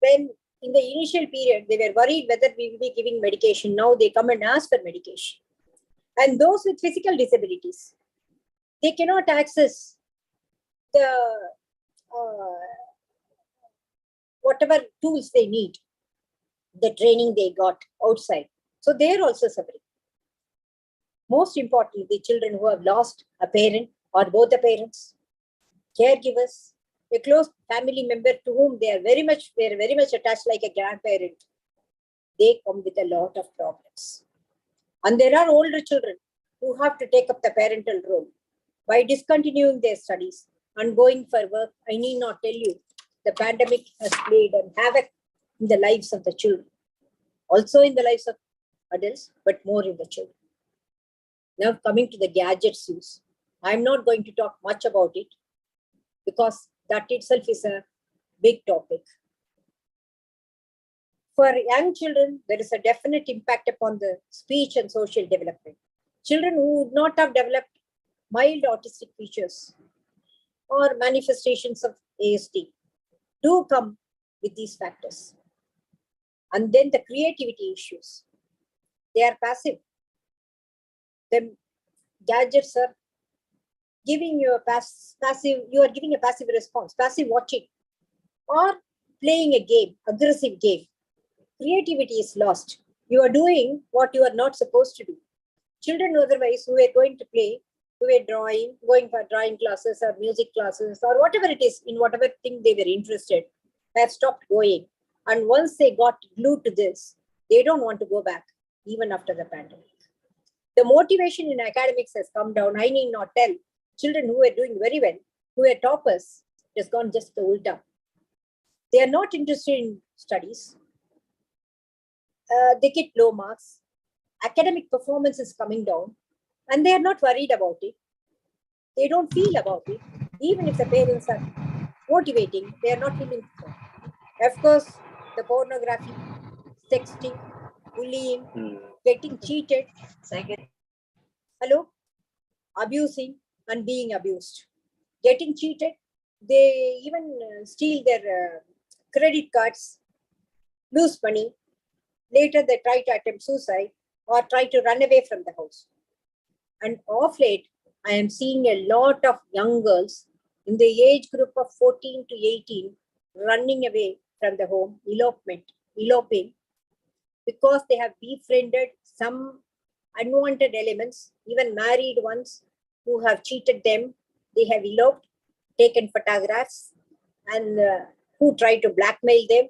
When in the initial period, they were worried whether we will be giving medication. Now they come and ask for medication. And those with physical disabilities, they cannot access the whatever tools they need, the training they got outside. So they're also suffering. Most importantly, the children who have lost a parent or both the parents, caregivers, a close family member to whom they are very much attached like a grandparent, they come with a lot of problems. And there are older children who have to take up the parental role by discontinuing their studies and going for work. I need not tell you, the pandemic has played havoc in the lives of the children, also in the lives of adults, but more in the children. Now coming to the gadgets use, I'm not going to talk much about it because that itself is a big topic. For young children, there is a definite impact upon the speech and social development. Children who would not have developed mild autistic features or manifestations of ASD do come with these factors. And then the creativity issues. They are passive. The gadgets are giving you a passive, you are giving a passive response, passive watching, or playing a game, aggressive game. Creativity is lost. You are doing what you are not supposed to do. Children otherwise who were going to play, who were drawing, going for drawing classes or music classes or whatever it is, in whatever thing they were interested, have stopped going. And once they got glued to this, they don't want to go back, even after the pandemic. The motivation in academics has come down. I need not tell. Children who are doing very well, who are toppers, it has gone just the ulta. They are not interested in studies. They get low marks. Academic performance is coming down, and they are not worried about it. They don't feel about it. Even if the parents are motivating, they are not feeling so. Of course, the pornography, sexting, bullying, getting cheated, abusing and being abused. Getting cheated, they even steal their credit cards, lose money. Later, they try to attempt suicide or try to run away from the house. And of late, I am seeing a lot of young girls in the age group of 14 to 18 running away from the home, eloping, because they have befriended some unwanted elements, even married ones who have cheated them. They have eloped, taken photographs, and who try to blackmail them.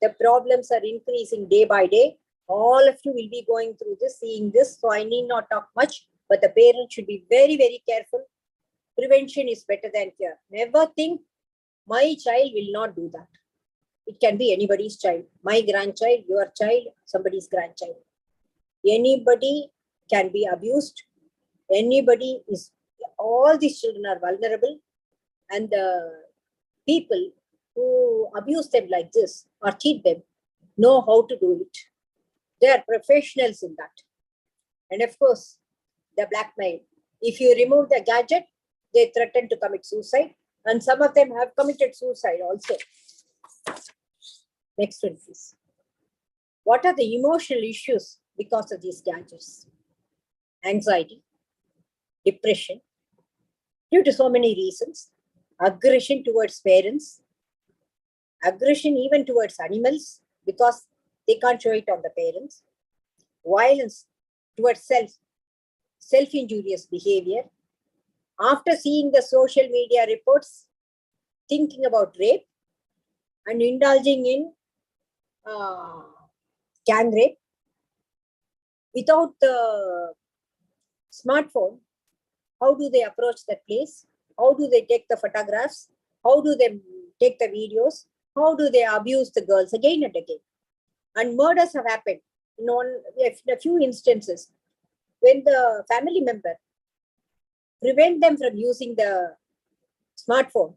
The problems are increasing day by day. All of you will be going through this, seeing this, so I need not talk much, but the parents should be very, very careful. Prevention is better than cure. Never think, my child will not do that. It can be anybody's child, my grandchild, your child, somebody's grandchild. Anybody can be abused. Anybody is, all these children are vulnerable, and the people who abuse them like this or cheat them know how to do it. They are professionals in that. And of course, the blackmail. If you remove the gadget, they threaten to commit suicide, and some of them have committed suicide also. Next one, please. What are the emotional issues because of these gadgets? Anxiety, depression, due to so many reasons, aggression towards parents, aggression even towards animals because they can't show it on the parents, violence towards self-injurious behavior. After seeing the social media reports, thinking about rape and indulging in gang rape. Without the smartphone, how do they approach that place? How do they take the photographs? How do they take the videos? How do they abuse the girls again and again? And murders have happened in a few instances. When the family member prevent them from using the smartphone,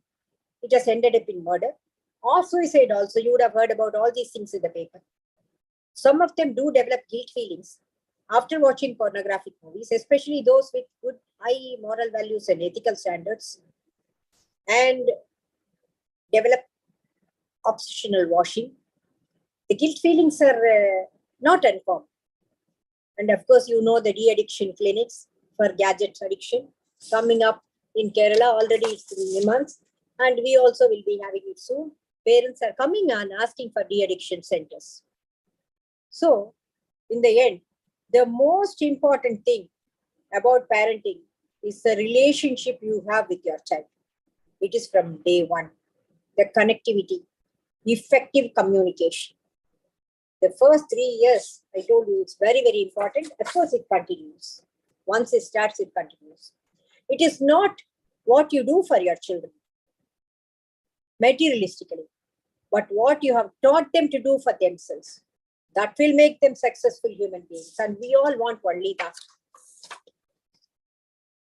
it has ended up in murder or suicide also. You would have heard about all these things in the paper. Some of them do develop guilt feelings after watching pornographic movies, especially those with good, high moral values and ethical standards, and develop obsessional washing. The guilt feelings are not uncommon. And of course, you know the de-addiction clinics for gadgets addiction coming up in Kerala. Already it's in months, and we also will be having it soon. Parents are coming and asking for de-addiction centers. So, in the end, the most important thing about parenting is the relationship you have with your child. It is from day one. The connectivity, effective communication. The first 3 years, I told you, it's very, very important. Of course, it continues. Once it starts, it continues. It is not what you do for your children, materialistically, but what you have taught them to do for themselves. That will make them successful human beings. And we all want only that.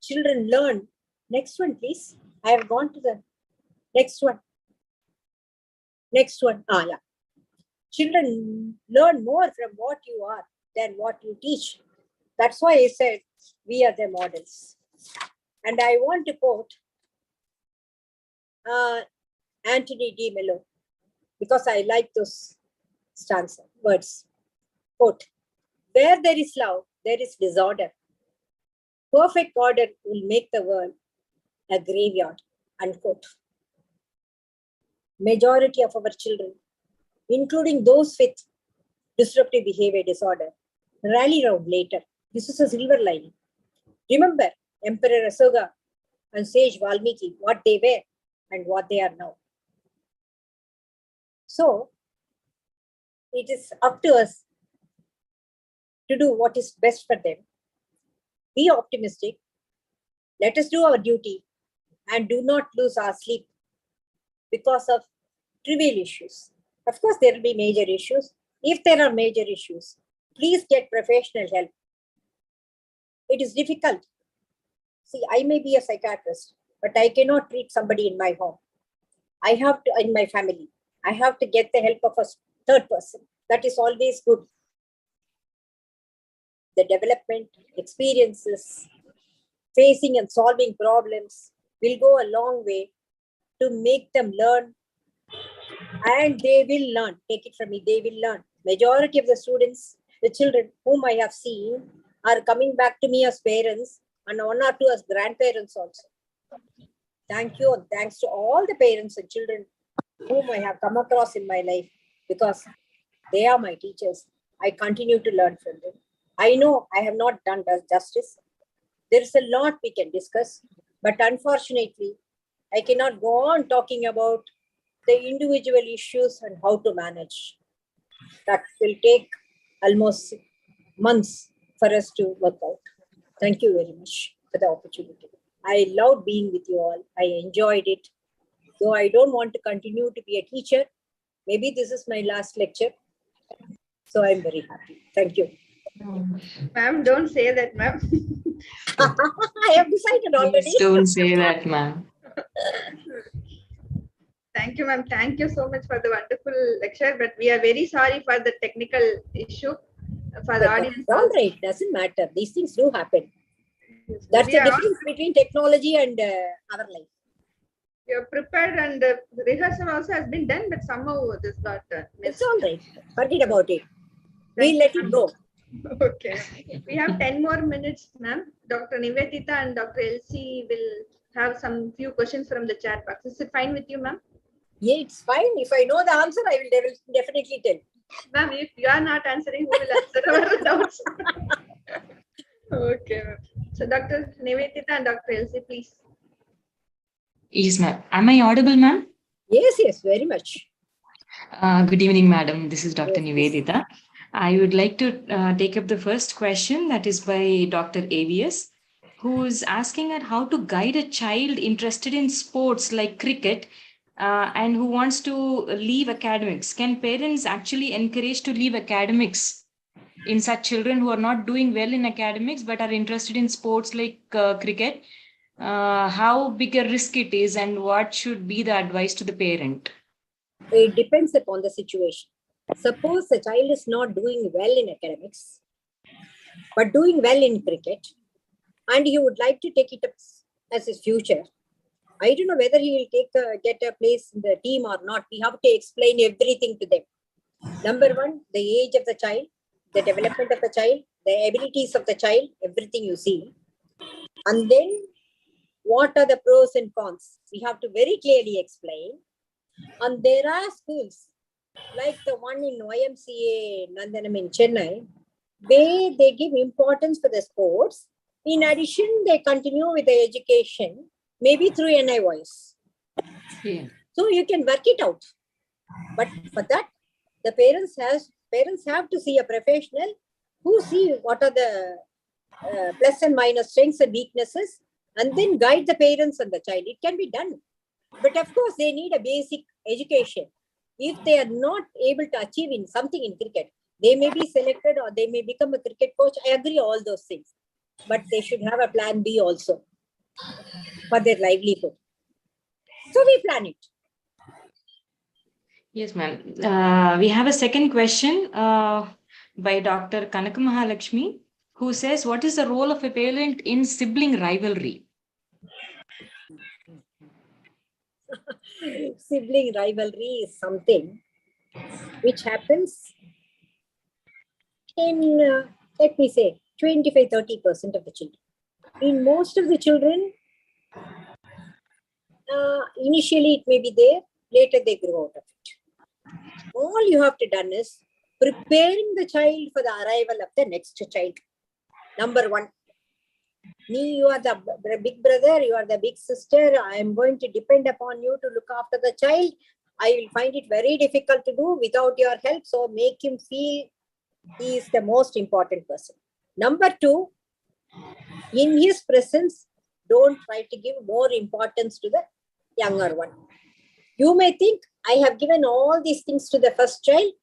Children learn. Next one, please. I have gone to the next one. Next one. Yeah. Children learn more from what you are than what you teach. That's why I said we are the models. And I want to quote Anthony D. Mello, because I like those stanza words. Quote, where there is love, there is disorder. Perfect order will make the world a graveyard. Unquote. Majority of our children, including those with disruptive behavior disorder, rally round later. This is a silver lining. Remember Emperor Asoka and Sage Valmiki, what they were and what they are now. So, it is up to us to do what is best for them. Be optimistic. Let us do our duty and do not lose our sleep because of trivial issues. Of course, there will be major issues. If there are major issues, please get professional help. It is difficult. See, I may be a psychiatrist, but I cannot treat somebody in my home. I have to, in my family, I have to get the help of a third person. That is always good. The development, experiences, facing and solving problems will go a long way to make them learn, and they will learn. Take it from me, they will learn. Majority of the students, the children whom I have seen are coming back to me as parents and one or two as grandparents also. Thank you, and thanks to all the parents and children whom I have come across in my life, because they are my teachers. I continue to learn from them. I know I have not done justice. There is a lot we can discuss, but unfortunately, I cannot go on talking about the individual issues and how to manage. That will take almost months for us to work out. Thank you very much for the opportunity. I loved being with you all. I enjoyed it. Though I don't want to continue to be a teacher, maybe this is my last lecture. So I'm very happy. Thank you. Ma'am, don't say that, ma'am. I have decided already. Please don't say that, ma'am. Thank you, ma'am. Thank you so much for the wonderful lecture. But we are very sorry for the technical issue for the audience. All right, doesn't matter. These things do happen. That's the difference between technology and our life. You're prepared, and the rehearsal also has been done, but somehow this got missed. It's all right. Forget about it. We'll let it go. Okay. We have 10 more minutes, ma'am. Dr. Nivedita and Dr. Elsie will have some few questions from the chat box. Is it fine with you, ma'am? Yeah, it's fine. If I know the answer, I will definitely tell. Ma'am, if you are not answering, who will answer our doubts? Okay, ma'am. So, Dr. Nivedita and Dr. Elsie, please. Yes, ma'am. Am I audible, ma'am? Yes, very much. Good evening, madam. This is Dr. Yes, Nivedita. I would like to take up the first question, that is by Dr. AVS, who is asking at how to guide a child interested in sports like cricket and who wants to leave academics. Can parents actually encourage to leave academics in such children who are not doing well in academics but are interested in sports like cricket? How big a risk it is and what should be the advice to the parent? It depends upon the situation. Suppose the child is not doing well in academics, but doing well in cricket, and he would like to take it up as his future. I don't know whether he will get a place in the team or not. We have to explain everything to them. Number one, the age of the child, the development of the child, the abilities of the child, everything you see. And then what are the pros and cons? We have to very clearly explain. And there are schools like the one in YMCA Nandanam in Chennai, where they give importance for the sports. In addition, they continue with the education, maybe through NI voice. Yeah. So you can work it out. But for that, the parents have to see a professional who see what are the plus and minus strengths and weaknesses, and then guide the parents and the child. It can be done. But of course, they need a basic education. If they are not able to achieve in something in cricket, they may be selected or they may become a cricket coach. I agree all those things. But they should have a plan B also for their livelihood. So we plan it. Yes, ma'am. We have a second question by Dr. Kanaka Mahalakshmi, who says, what is the role of a parent in sibling rivalry? Sibling rivalry is something which happens in, let me say, 25-30% of the children. In most of the children, initially it may be there, later they grow out of it. All you have to done is preparing the child for the arrival of the next child. Number one, you are the big brother, you are the big sister, I am going to depend upon you to look after the child. I will find it very difficult to do without your help, so make him feel he is the most important person. Number two, in his presence, don't try to give more importance to the younger one. You may think, I have given all these things to the first child,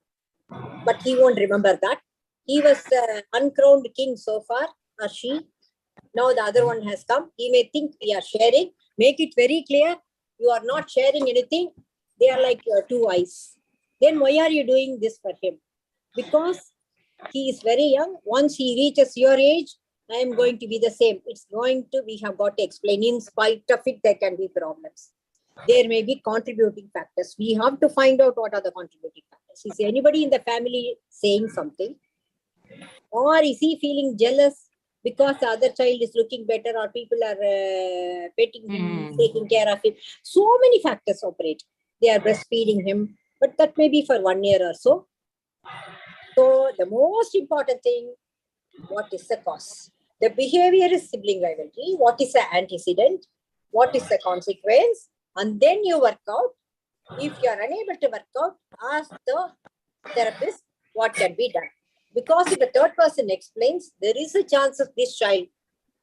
but he won't remember that. He was the uncrowned king so far, or she. Now the other one has come. He may think we are sharing. Make it very clear, you are not sharing anything. They are like your two eyes. Then why are you doing this for him? Because he is very young. Once he reaches your age, I am going to be the same. It's going to, we have got to explain. In spite of it, there can be problems. There may be contributing factors. We have to find out what are the contributing factors. Is anybody in the family saying something? Or is he feeling jealous because the other child is looking better, or people are petting him, taking care of him? So many factors operate. They are breastfeeding him, but that may be for 1 year or so. So the most important thing, what is the cause? The behavior is sibling rivalry. What is the antecedent? What is the consequence? And then you work out. If you are unable to work out, ask the therapist what can be done. Because if the third person explains, there is a chance of this child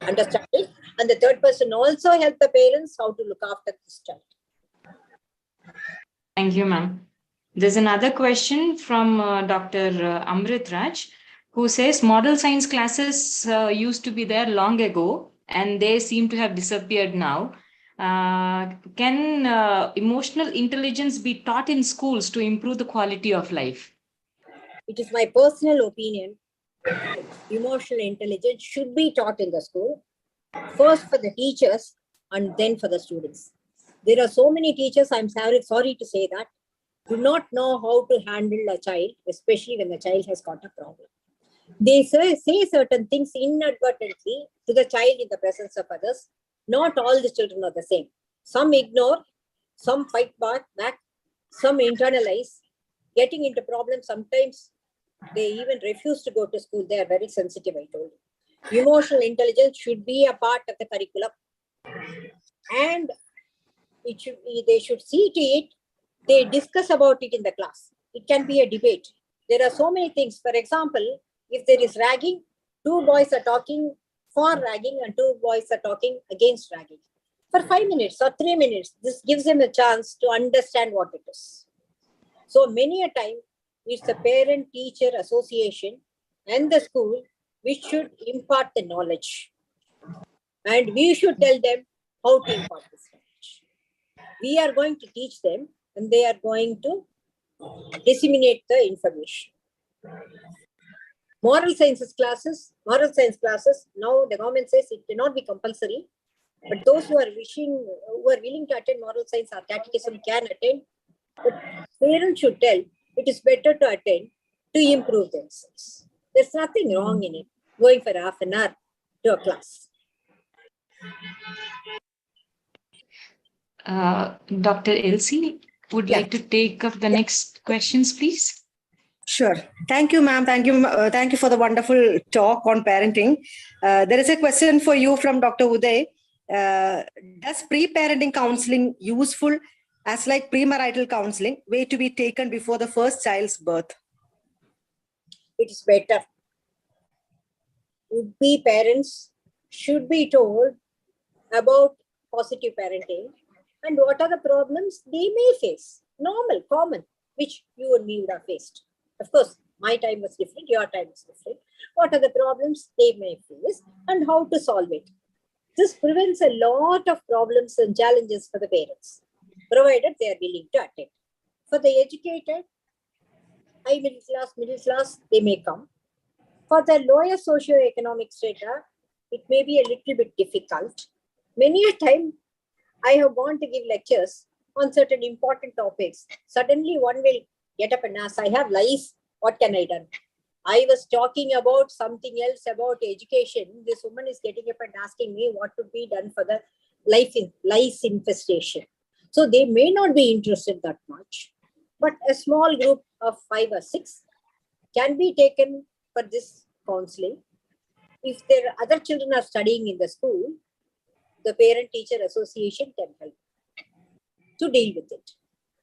understanding, and the third person also help the parents how to look after this child. Thank you, ma'am. There's another question from Dr. Amrit Raj, who says model science classes used to be there long ago, and they seem to have disappeared now. Can emotional intelligence be taught in schools to improve the quality of life? It is my personal opinion. Emotional intelligence should be taught in the school, first for the teachers and then for the students. There are so many teachers, I'm sorry to say that, do not know how to handle a child, especially when the child has got a problem. They say certain things inadvertently to the child in the presence of others. Not all the children are the same. Some ignore, some fight back, some internalize, getting into problems. Sometimes they even refuse to go to school. They are very sensitive, I told you. Emotional intelligence should be a part of the curriculum. And they should see to it, they discuss about it in the class. It can be a debate. There are so many things. For example, if there is ragging, 2 boys are talking for ragging and 2 boys are talking against ragging. For 5 minutes or 3 minutes, this gives them a chance to understand what it is. So many a time, it's the parent-teacher association and the school which should impart the knowledge. And we should tell them how to impart this knowledge. We are going to teach them and they are going to disseminate the information. Moral science classes, now the government says it cannot be compulsory, but those who are willing to attend moral science or catechism can attend. But parents should tell it is better to attend to improve themselves. There's nothing wrong in it, going for half an hour to a class. Dr. Elsie would like to take up the next questions, please. Sure. Thank you, ma'am. Thank you for the wonderful talk on parenting. There is a question for you from Dr. Uday. Does pre-parenting counseling useful as like premarital counseling, way to be taken before the first child's birth? It is better. Would-be parents should be told about positive parenting and what are the problems they may face. Normal, common, which you and me would have faced. Of course, my time was different, your time was different. What are the problems they may face and how to solve it? This prevents a lot of problems and challenges for the parents, provided they are willing to attend. For the educated, high middle class, they may come. For the lower socio-economic strata, it may be a little bit difficult. Many a time, I have gone to give lectures on certain important topics. Suddenly one will get up and ask, I have lice, what can I do? I was talking about something else about education. This woman is getting up and asking me what could be done for the lice infestation. So they may not be interested that much, but a small group of 5 or 6 can be taken for this counseling. If their other children are studying in the school, the parent-teacher association can help to deal with it.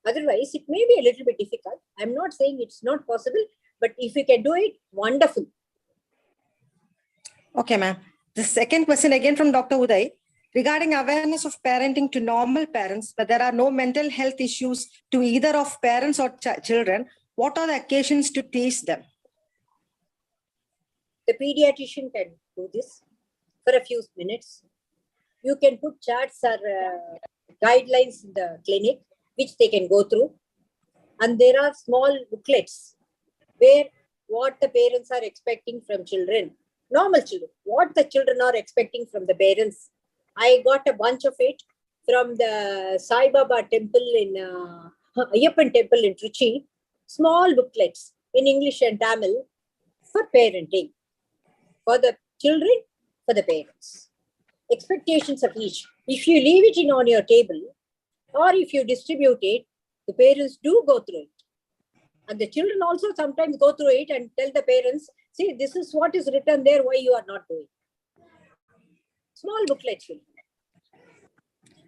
Otherwise, it may be a little bit difficult. I'm not saying it's not possible, but if you can do it, wonderful. Okay, ma'am. The second question again from Dr. Uday. Regarding awareness of parenting to normal parents, but there are no mental health issues to either of parents or children, what are the occasions to teach them? The pediatrician can do this for a few minutes. You can put charts or guidelines in the clinic, which they can go through. And there are small booklets where what the parents are expecting from children, normal children, what the children are expecting from the parents. I got a bunch of it from the Sai Baba temple in Ayyappan temple in Trichy. Small booklets in English and Tamil for parenting, for the children, for the parents. Expectations of each. If you leave it on your table, or if you distribute it, the parents do go through it. And the children also sometimes go through it and tell the parents, see, this is what is written there, why you are not doing. Small booklets.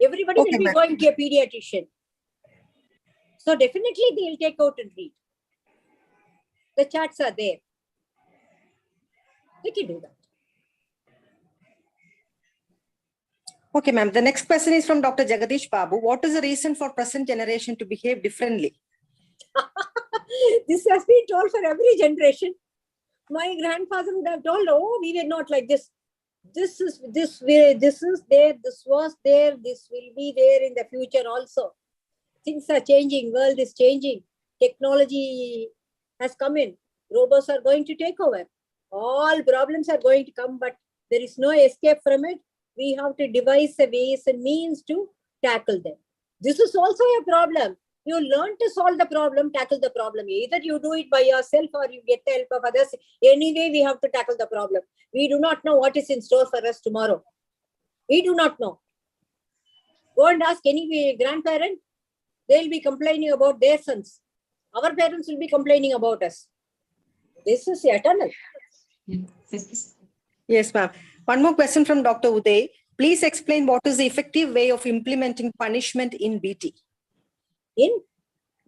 Everybody will be going to a pediatrician. So definitely they will take out and read. The charts are there. They can do that. Okay, ma'am. The next question is from Dr. Jagadish Babu. What is the reason for present generation to behave differently? This has been told for every generation. My grandfather would have told, oh, we were not like this. This is this way, this is there, this was there, this will be there in the future also. Things are changing, world is changing. Technology has come in. Robots are going to take over. All problems are going to come, but there is no escape from it. We have to devise a ways and means to tackle them. This is also a problem. You learn to solve the problem, tackle the problem. Either you do it by yourself or you get the help of others. Anyway, we have to tackle the problem. We do not know what is in store for us tomorrow. We do not know. Go and ask any grandparent. They'll be complaining about their sons. Our parents will be complaining about us. This is eternal. Yes, ma'am. One more question from Dr. Uday. Please explain what is the effective way of implementing punishment in BT. In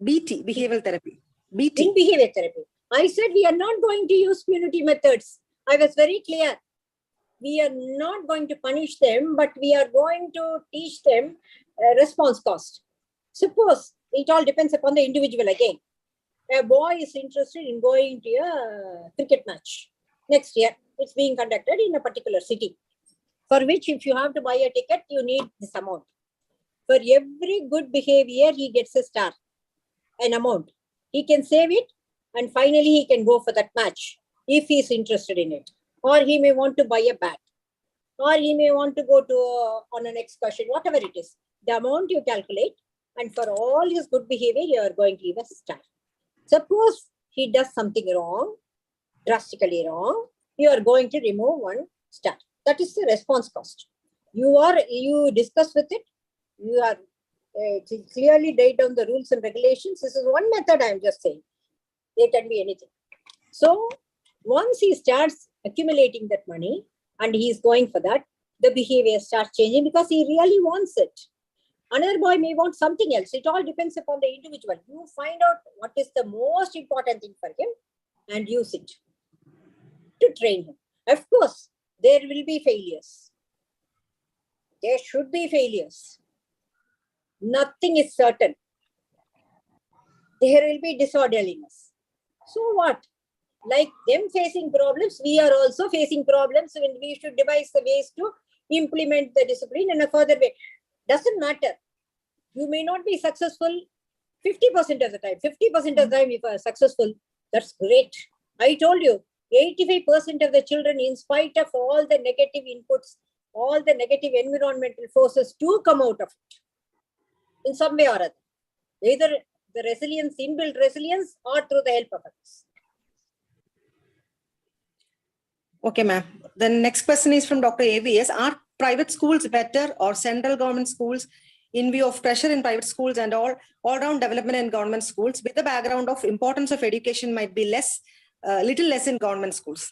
BT, behavioral therapy. BT. In behavior therapy. I said we are not going to use punitive methods. I was very clear. We are not going to punish them, but we are going to teach them response cost. Suppose, it all depends upon the individual again. A boy is interested in going to a cricket match. Next year, it's being conducted in a particular city, for which if you have to buy a ticket, you need this amount. For every good behavior, he gets a star, an amount. He can save it and finally he can go for that match if he is interested in it. Or he may want to buy a bat. Or he may want to go to on an excursion, whatever it is. The amount you calculate, and for all his good behavior, you are going to give a star. Suppose he does something wrong, drastically wrong, you are going to remove 1 star. That is the response cost. You discuss with it. You are clearly laid down the rules and regulations. This is one method I am just saying. There can be anything. So once he starts accumulating that money and he is going for that, the behavior starts changing because he really wants it. Another boy may want something else. It all depends upon the individual. You find out what is the most important thing for him and use it to train him. Of course, there will be failures. There should be failures. Nothing is certain. There will be disorderliness. So what? Like them facing problems, we are also facing problems, and we should devise the ways to implement the discipline in a further way. Doesn't matter. You may not be successful 50% of the time. 50% of the time, if you are successful, that's great. I told you, 85% of the children, in spite of all the negative inputs, all the negative environmental forces, do come out of it. in some way or other, either the resilience, inbuilt resilience, or through the help of others. Okay, ma'am. The next question is from Dr. AVS. Are private schools better or central government schools in view of pressure in private schools and all-round development in government schools with the background of importance of education might be little less in government schools?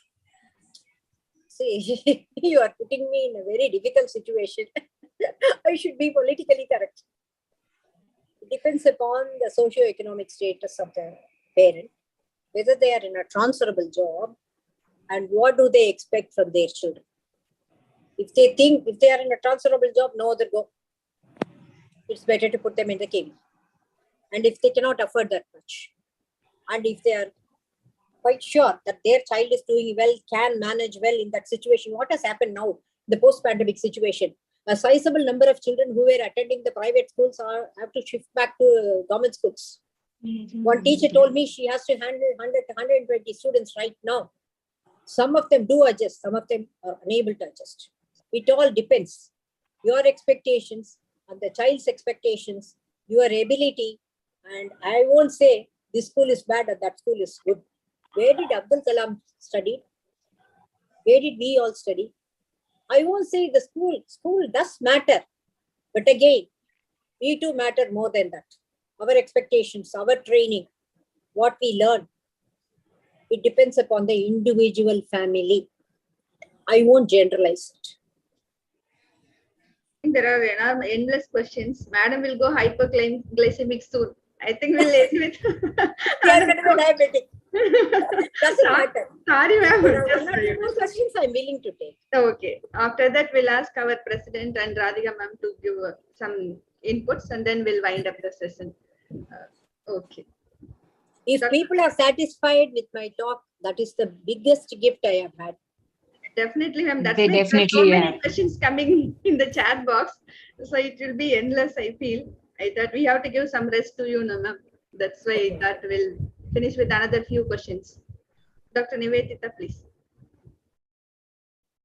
See, you are putting me in a very difficult situation. I should be politically correct. It depends upon the socio-economic status of the parent, whether they are in a transferable job, and what do they expect from their children. If they are in a transferable job, no other go. It's better to put them in the KB. And if they cannot afford that much, and if they are quite sure that their child is doing well, can manage well in that situation, what has happened now, the post-pandemic situation? A sizable number of children who were attending the private schools have to shift back to government schools. One teacher told me she has to handle 100 to 120 students right now. Some of them do adjust, some of them are unable to adjust. It all depends. Your expectations and the child's expectations, your ability, and I won't say this school is bad or that school is good. Where did Abdul Kalam study? Where did we all study? I won't say the school does matter, but again, we too matter more than that. Our expectations, our training, what we learn, it depends upon the individual family. I won't generalize it. There are endless questions. Madam will go hyperglycemic soon. I think we'll end with. We are going to be diabetic. Doesn't matter. Sorry, ma'am. There are one or two more questions I'm willing to take. Okay. After that, we'll ask our president and Radhika ma'am to give some inputs, and then we'll wind up the session. Okay. If people are satisfied with my talk, that is the biggest gift I have had. Definitely, ma'am. That's They why there are so definitely many questions coming in the chat box. So it will be endless, I feel. I thought we have to give some rest to you, no, ma'am. That's why that will finish with another few questions. Dr. Nivedita, please.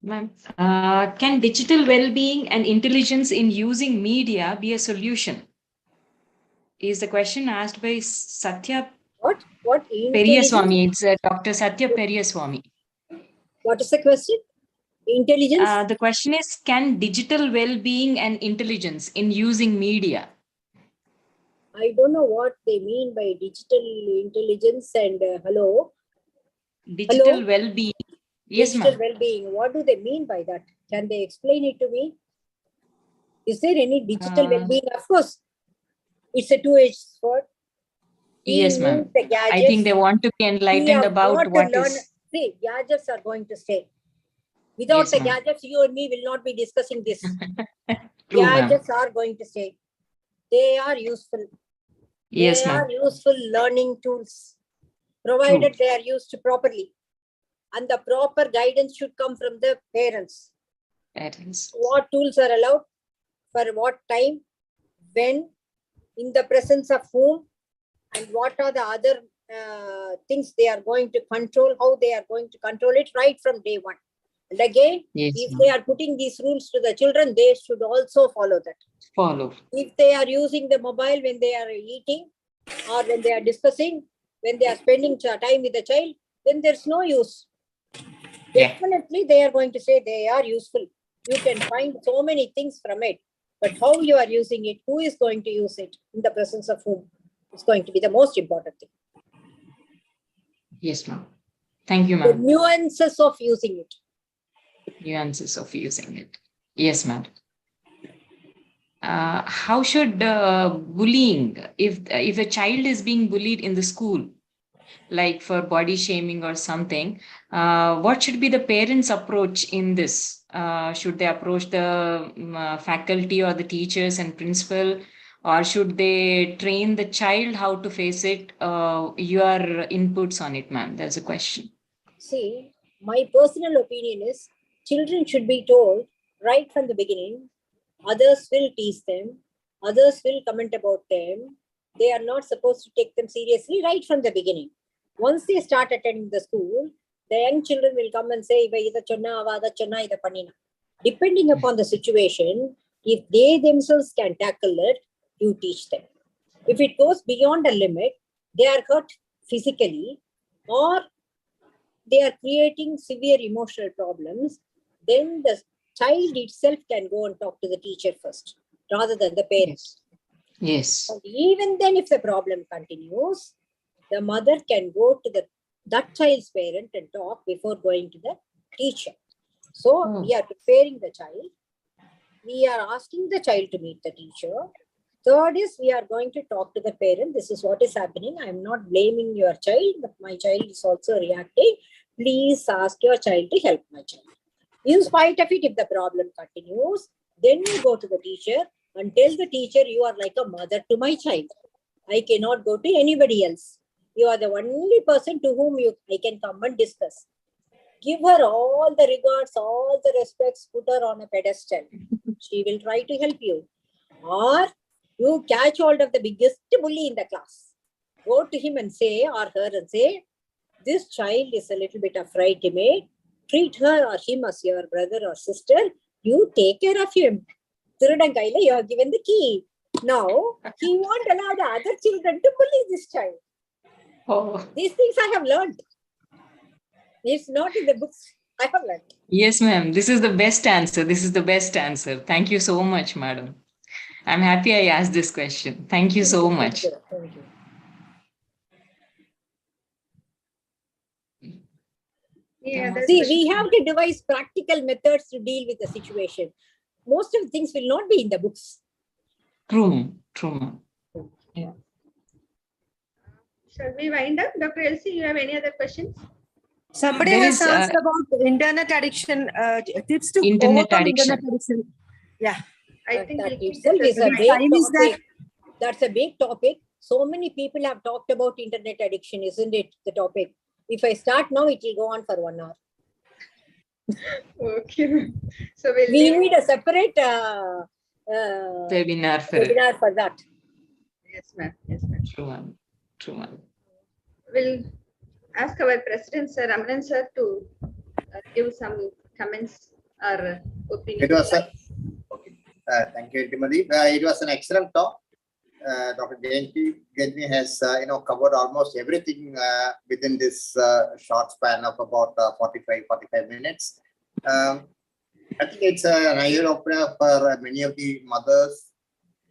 Ma'am, can digital well-being and intelligence in using media be a solution? Is the question asked by Satya What? Periyaswamy. It's Dr. Satya Periyaswamy. What is the question? Intelligence? The question is, can digital well-being and intelligence in using media? I don't know what they mean by digital intelligence and hello. Digital well-being. Yes, digital ma'am. well-being. What do they mean by that? Can they explain it to me? Is there any digital well-being? Of course, it's a two-edged sword. Yes, ma'am. I think they want to be enlightened about what is. See, gadgets are going to stay. Without the gadgets, you and me will not be discussing this. True, gadgets are going to stay. They are useful. Yes, they are useful learning tools, provided they are used properly. And the proper guidance should come from the parents. What tools are allowed, for what time, when, in the presence of whom, and what are the other things they are going to control, how they are going to control it right from day one. And again, if they are putting these rules to the children, they should also follow that. If they are using the mobile when they are eating or when they are discussing, when they are spending time with the child, then there's no use. Definitely, they are going to say they are useful. You can find so many things from it, but how you are using it, who is going to use it, in the presence of whom, is going to be the most important thing. Yes, ma'am. Thank you, The ma'am. nuances of using it. Nuances of using it. Yes, ma'am. How should bullying, if a child is being bullied in the school, like for body shaming or something, what should be the parents' approach in this? Should they approach the faculty or the teachers and principal, or should they train the child how to face it? Your inputs on it, ma'am. There's a question. See, my personal opinion is children should be told right from the beginning. Others will tease them. Others will comment about them. They are not supposed to take them seriously right from the beginning. Once they start attending the school, the young children will come and say, depending upon the situation, if they themselves can tackle it, you teach them. If it goes beyond a limit, they are hurt physically or they are creating severe emotional problems, then the child itself can go and talk to the teacher first, rather than the parents. Yes. And even then, if the problem continues, the mother can go to that child's parent and talk before going to the teacher. So we are preparing the child. We are asking the child to meet the teacher. Third is we are going to talk to the parent. This is what is happening. I am not blaming your child, but my child is also reacting. Please ask your child to help my child. In spite of it, if the problem continues, then you go to the teacher and tell the teacher you are like a mother to my child. I cannot go to anybody else. You are the only person to whom I can come and discuss. Give her all the regards, all the respects, put her on a pedestal. She will try to help you. Or you catch hold of the biggest bully in the class. Go to him and say, or her and say, this child is a little bit afraid, timid. Treat her or him as your brother or sister. You take care of him. You are given the key. Now, he won't allow the other children to bully this child. Oh. These things I have learned. It's not in the books. I have learned. Yes, ma'am. This is the best answer. This is the best answer. Thank you so much, madam. I'm happy I asked this question. Thank you so much. Thank you. Yeah, see, we have to devise practical methods to deal with the situation. Most of the things will not be in the books. True, true. Yeah. Shall we wind up? Dr. Elsie, you have any other questions? Somebody There has is, asked about internet addiction, tips to Internet overcome addiction. internet addiction. Yeah. I think that itself is a big time is that topic. That's a big topic. So many people have talked about internet addiction, isn't it? The topic. If I start now, it will go on for 1 hour. Okay. So we need a separate webinar for that. Yes, ma'am. Yes, ma'am. True, ma'am. True, ma'am. We'll ask our President, Sir Ramanan, sir, to give some comments or opinions. It was thank you, Timothy. It was an excellent talk. Dr. Jayanti has covered almost everything within this short span of about 45 minutes. I think it's an eye opener for many of the mothers,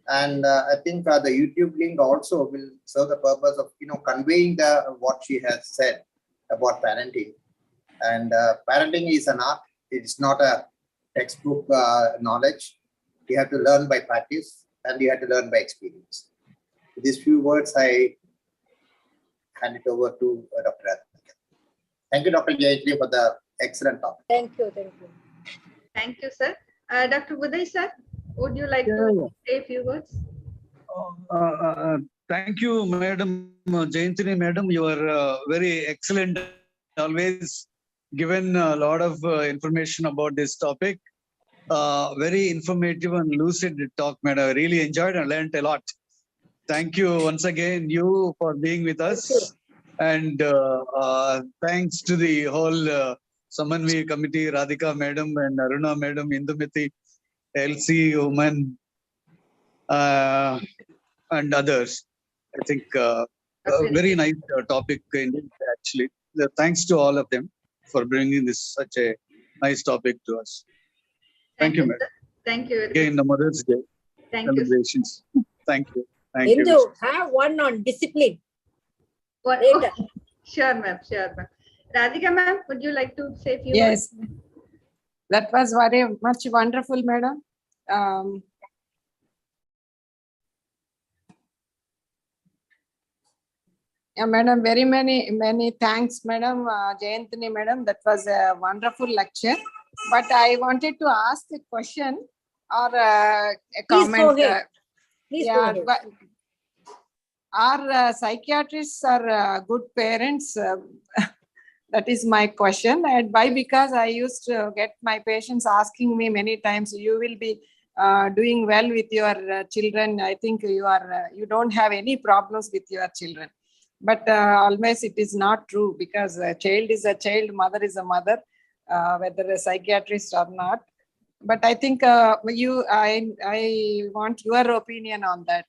and I think the YouTube link also will serve the purpose of conveying what she has said about parenting. And parenting is an art. It's not a textbook knowledge. You have to learn by practice, and you have to learn by experience. With these few words, I hand it over to Dr. Radhika. Thank you, Dr. Jayanti, for the excellent talk. Thank you. Thank you. Thank you, sir. Dr. Uday, sir, would you like to say a few words? Thank you, Madam Jayanti, Madam. You are very excellent. Always given a lot of information about this topic. Very informative and lucid talk, Madam. I really enjoyed and learned a lot. Thank you once again, you, for being with us. And thanks to the whole SAMANWI committee, Radhika Madam and Aruna Madam, Indumiti, LC, Woman, and others. I think a very nice topic indeed, actually. Thanks to all of them for bringing this such a nice topic to us. Thank you, Madam. Thank you. Again, the Mother's Day celebrations. Thank you. Thank you. Indu, have one on discipline. Later. Sure, ma'am. Sure, ma'am. Radhika, ma'am, would you like to say a few words? Yes, that was very much wonderful, Madam. Yeah, Madam, very many thanks, Madam Jayantini, Madam. That was a wonderful lecture. But I wanted to ask a question or a comment. Please go ahead. Please go ahead. Are psychiatrists are good parents? That is my question. And why? Because I used to get my patients asking me many times, you will be doing well with your children. I think you don't have any problems with your children. But always it is not true, because a child is a child, mother is a mother, whether a psychiatrist or not. But I think I want your opinion on that.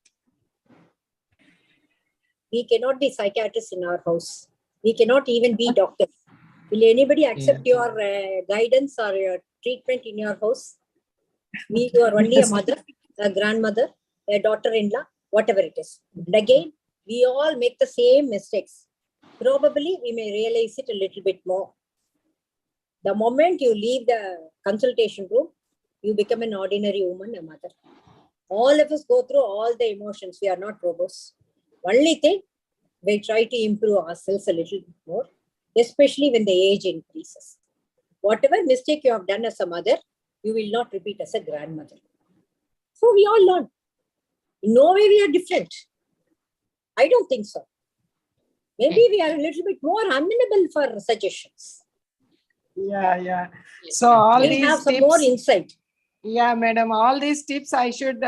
We cannot be psychiatrists in our house. We cannot even be doctors. Will anybody accept your guidance or your treatment in your house? You are only a mother, a grandmother, a daughter-in-law, whatever it is. And again, we all make the same mistakes. Probably we may realize it a little bit more. The moment you leave the consultation room, you become an ordinary woman, a mother. All of us go through all the emotions. We are not robots. Only thing, we try to improve ourselves a little bit more, especially when the age increases. Whatever mistake you have done as a mother, you will not repeat as a grandmother. So we all learn. In no way we are different. I don't think so. Maybe we are a little bit more amenable for suggestions. Yeah. So all We these have some tips, more insight. yeah, madam, all these tips I should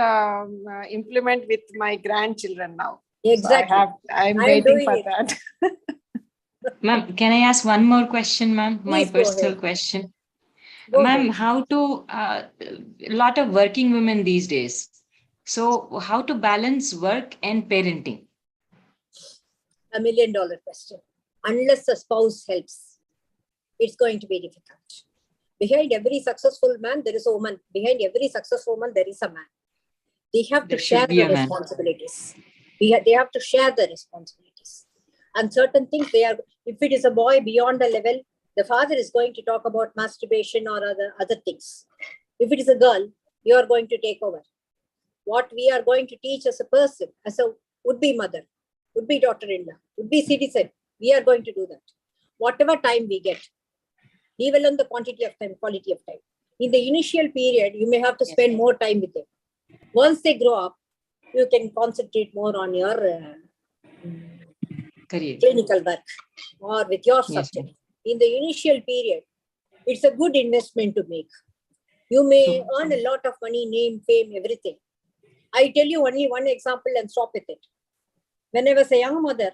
implement with my grandchildren now. Exactly. So I'm I am waiting doing for it. that. Ma'am, can I ask one more question, ma'am? My Please go personal ahead. question. Go Ma'am, ahead. how to, a lot of working women these days. So how to balance work and parenting? $1 million question. Unless the spouse helps, it's going to be difficult. Behind every successful man, there is a woman. Behind every successful woman, there is a man. They have to There share should be the a man. responsibilities. They have to share the responsibilities. And certain things, if it is a boy beyond a level, the father is going to talk about masturbation or other things. If it is a girl, you are going to take over. What we are going to teach as a person, as a would-be mother, would-be daughter-in-law, would-be citizen, we are going to do that. Whatever time we get, leave alone the quantity of time, quality of time. In the initial period, you may have to spend more time with them. Once they grow up, you can concentrate more on your Career. clinical work or with your Yes, subject. In the initial period, it's a good investment to make. You may earn a lot of money, name, fame, everything. I tell you only one example and stop with it. When I was a young mother,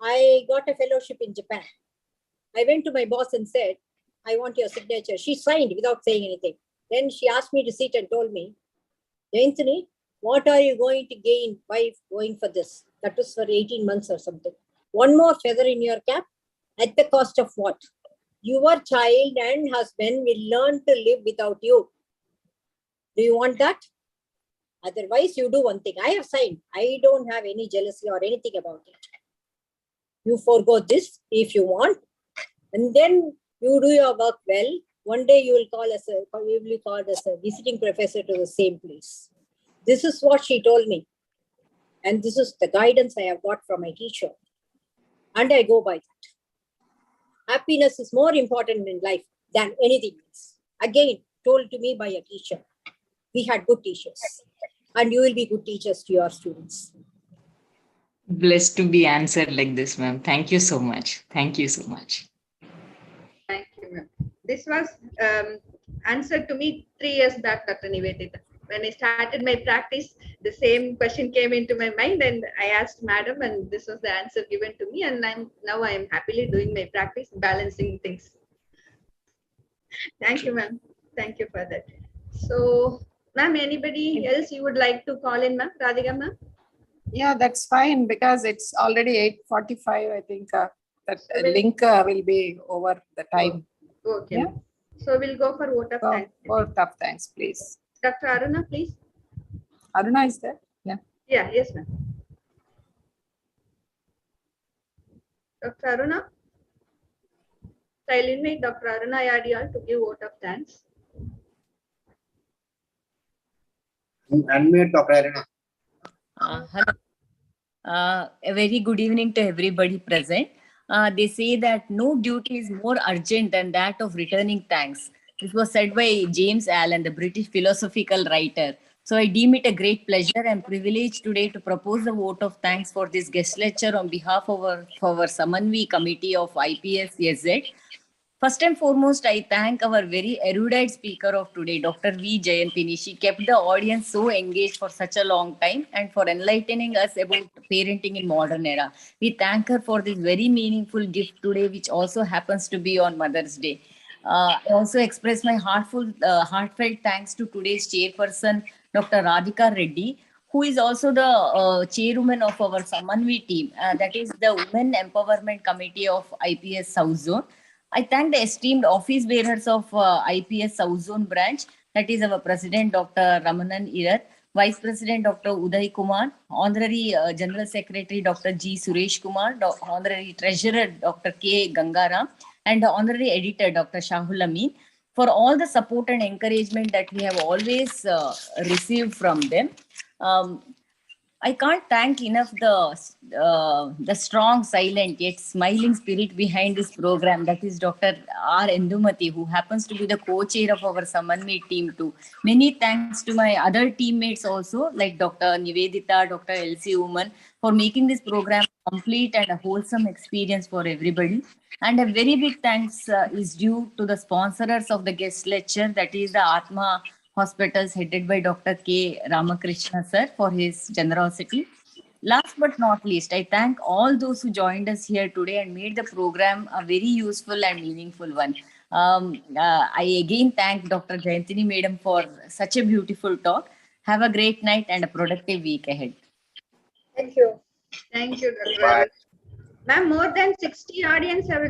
I got a fellowship in Japan. I went to my boss and said, I want your signature. She signed without saying anything. Then she asked me to sit and told me, Anthony, what are you going to gain by going for this? That was for 18 months or something. One more feather in your cap at the cost of what? Your child and husband will learn to live without you. Do you want that? Otherwise, you do one thing. I have signed. I don't have any jealousy or anything about it. You forego this if you want, and then you do your work well. One day you will be called as a visiting professor to the same place. This is what she told me. And this is the guidance I have got from my teacher. And I go by that. Happiness is more important in life than anything else. Again, told to me by a teacher. We had good teachers. And you will be good teachers to your students. Blessed to be answered like this, ma'am. Thank you so much. Thank you so much. Thank you, ma'am. This was answered to me 3 years back, Dr. Nivedita. When I started my practice, the same question came into my mind and I asked madam and this was the answer given to me, and now I am happily doing my practice, balancing things. Thank you, ma'am. Thank you for that. So, ma'am, anybody else you would like to call in, ma'am? Radhika, ma'am? Yeah, that's fine because it's already 8:45. I think that link will be over the time. Okay. Yeah. So we'll go for vote of thanks. Vote of thanks, please. Dr. Aruna, please. Aruna is there? Yeah. Yeah, yes, ma'am. Dr. Aruna? I'll invite Dr. Aruna Yadial to give vote of thanks. Unmute Dr. Aruna. Hello. A very good evening to everybody present. They say that no duty is more urgent than that of returning thanks. This was said by James Allen, the British philosophical writer. So I deem it a great pleasure and privilege today to propose a vote of thanks for this guest lecture on behalf of our SAMANWI committee of IPS SZ. First and foremost, I thank our very erudite speaker of today, Dr. V. Jayantini. She kept the audience so engaged for such a long time and for enlightening us about parenting in modern era. We thank her for this very meaningful gift today, which also happens to be on Mother's Day. I also express my heartfelt thanks to today's chairperson, Dr. Radhika Reddy, who is also the chairwoman of our SAMANWI team, that is the Women Empowerment Committee of IPS South Zone. I thank the esteemed office bearers of IPS South Zone branch, that is our President Dr. Ramanan Irat, Vice President Dr. Uday Kumar, Honorary General Secretary Dr. G. Suresh Kumar, Honorary Treasurer Dr. K. Gangaram, and the Honorary Editor Dr. Shahul Amin, for all the support and encouragement that we have always received from them. I can't thank enough the strong, silent yet smiling spirit behind this program. That is Dr. R. Endumati, who happens to be the co-chair of our Samanwi team too. Many thanks to my other teammates also, like Dr. Nivedita, Dr. Elsie Uman, for making this program complete and a wholesome experience for everybody. And a very big thanks is due to the sponsors of the guest lecture, that is the Atma Hospitals headed by Dr. K. Ramakrishna sir, for his generosity. Last but not least, I thank all those who joined us here today and made the program a very useful and meaningful one. I again thank Dr. Jayantini Madam for such a beautiful talk. Have a great night and a productive week ahead. Thank you. Thank you, Dr. Ma'am, more than 60 audience have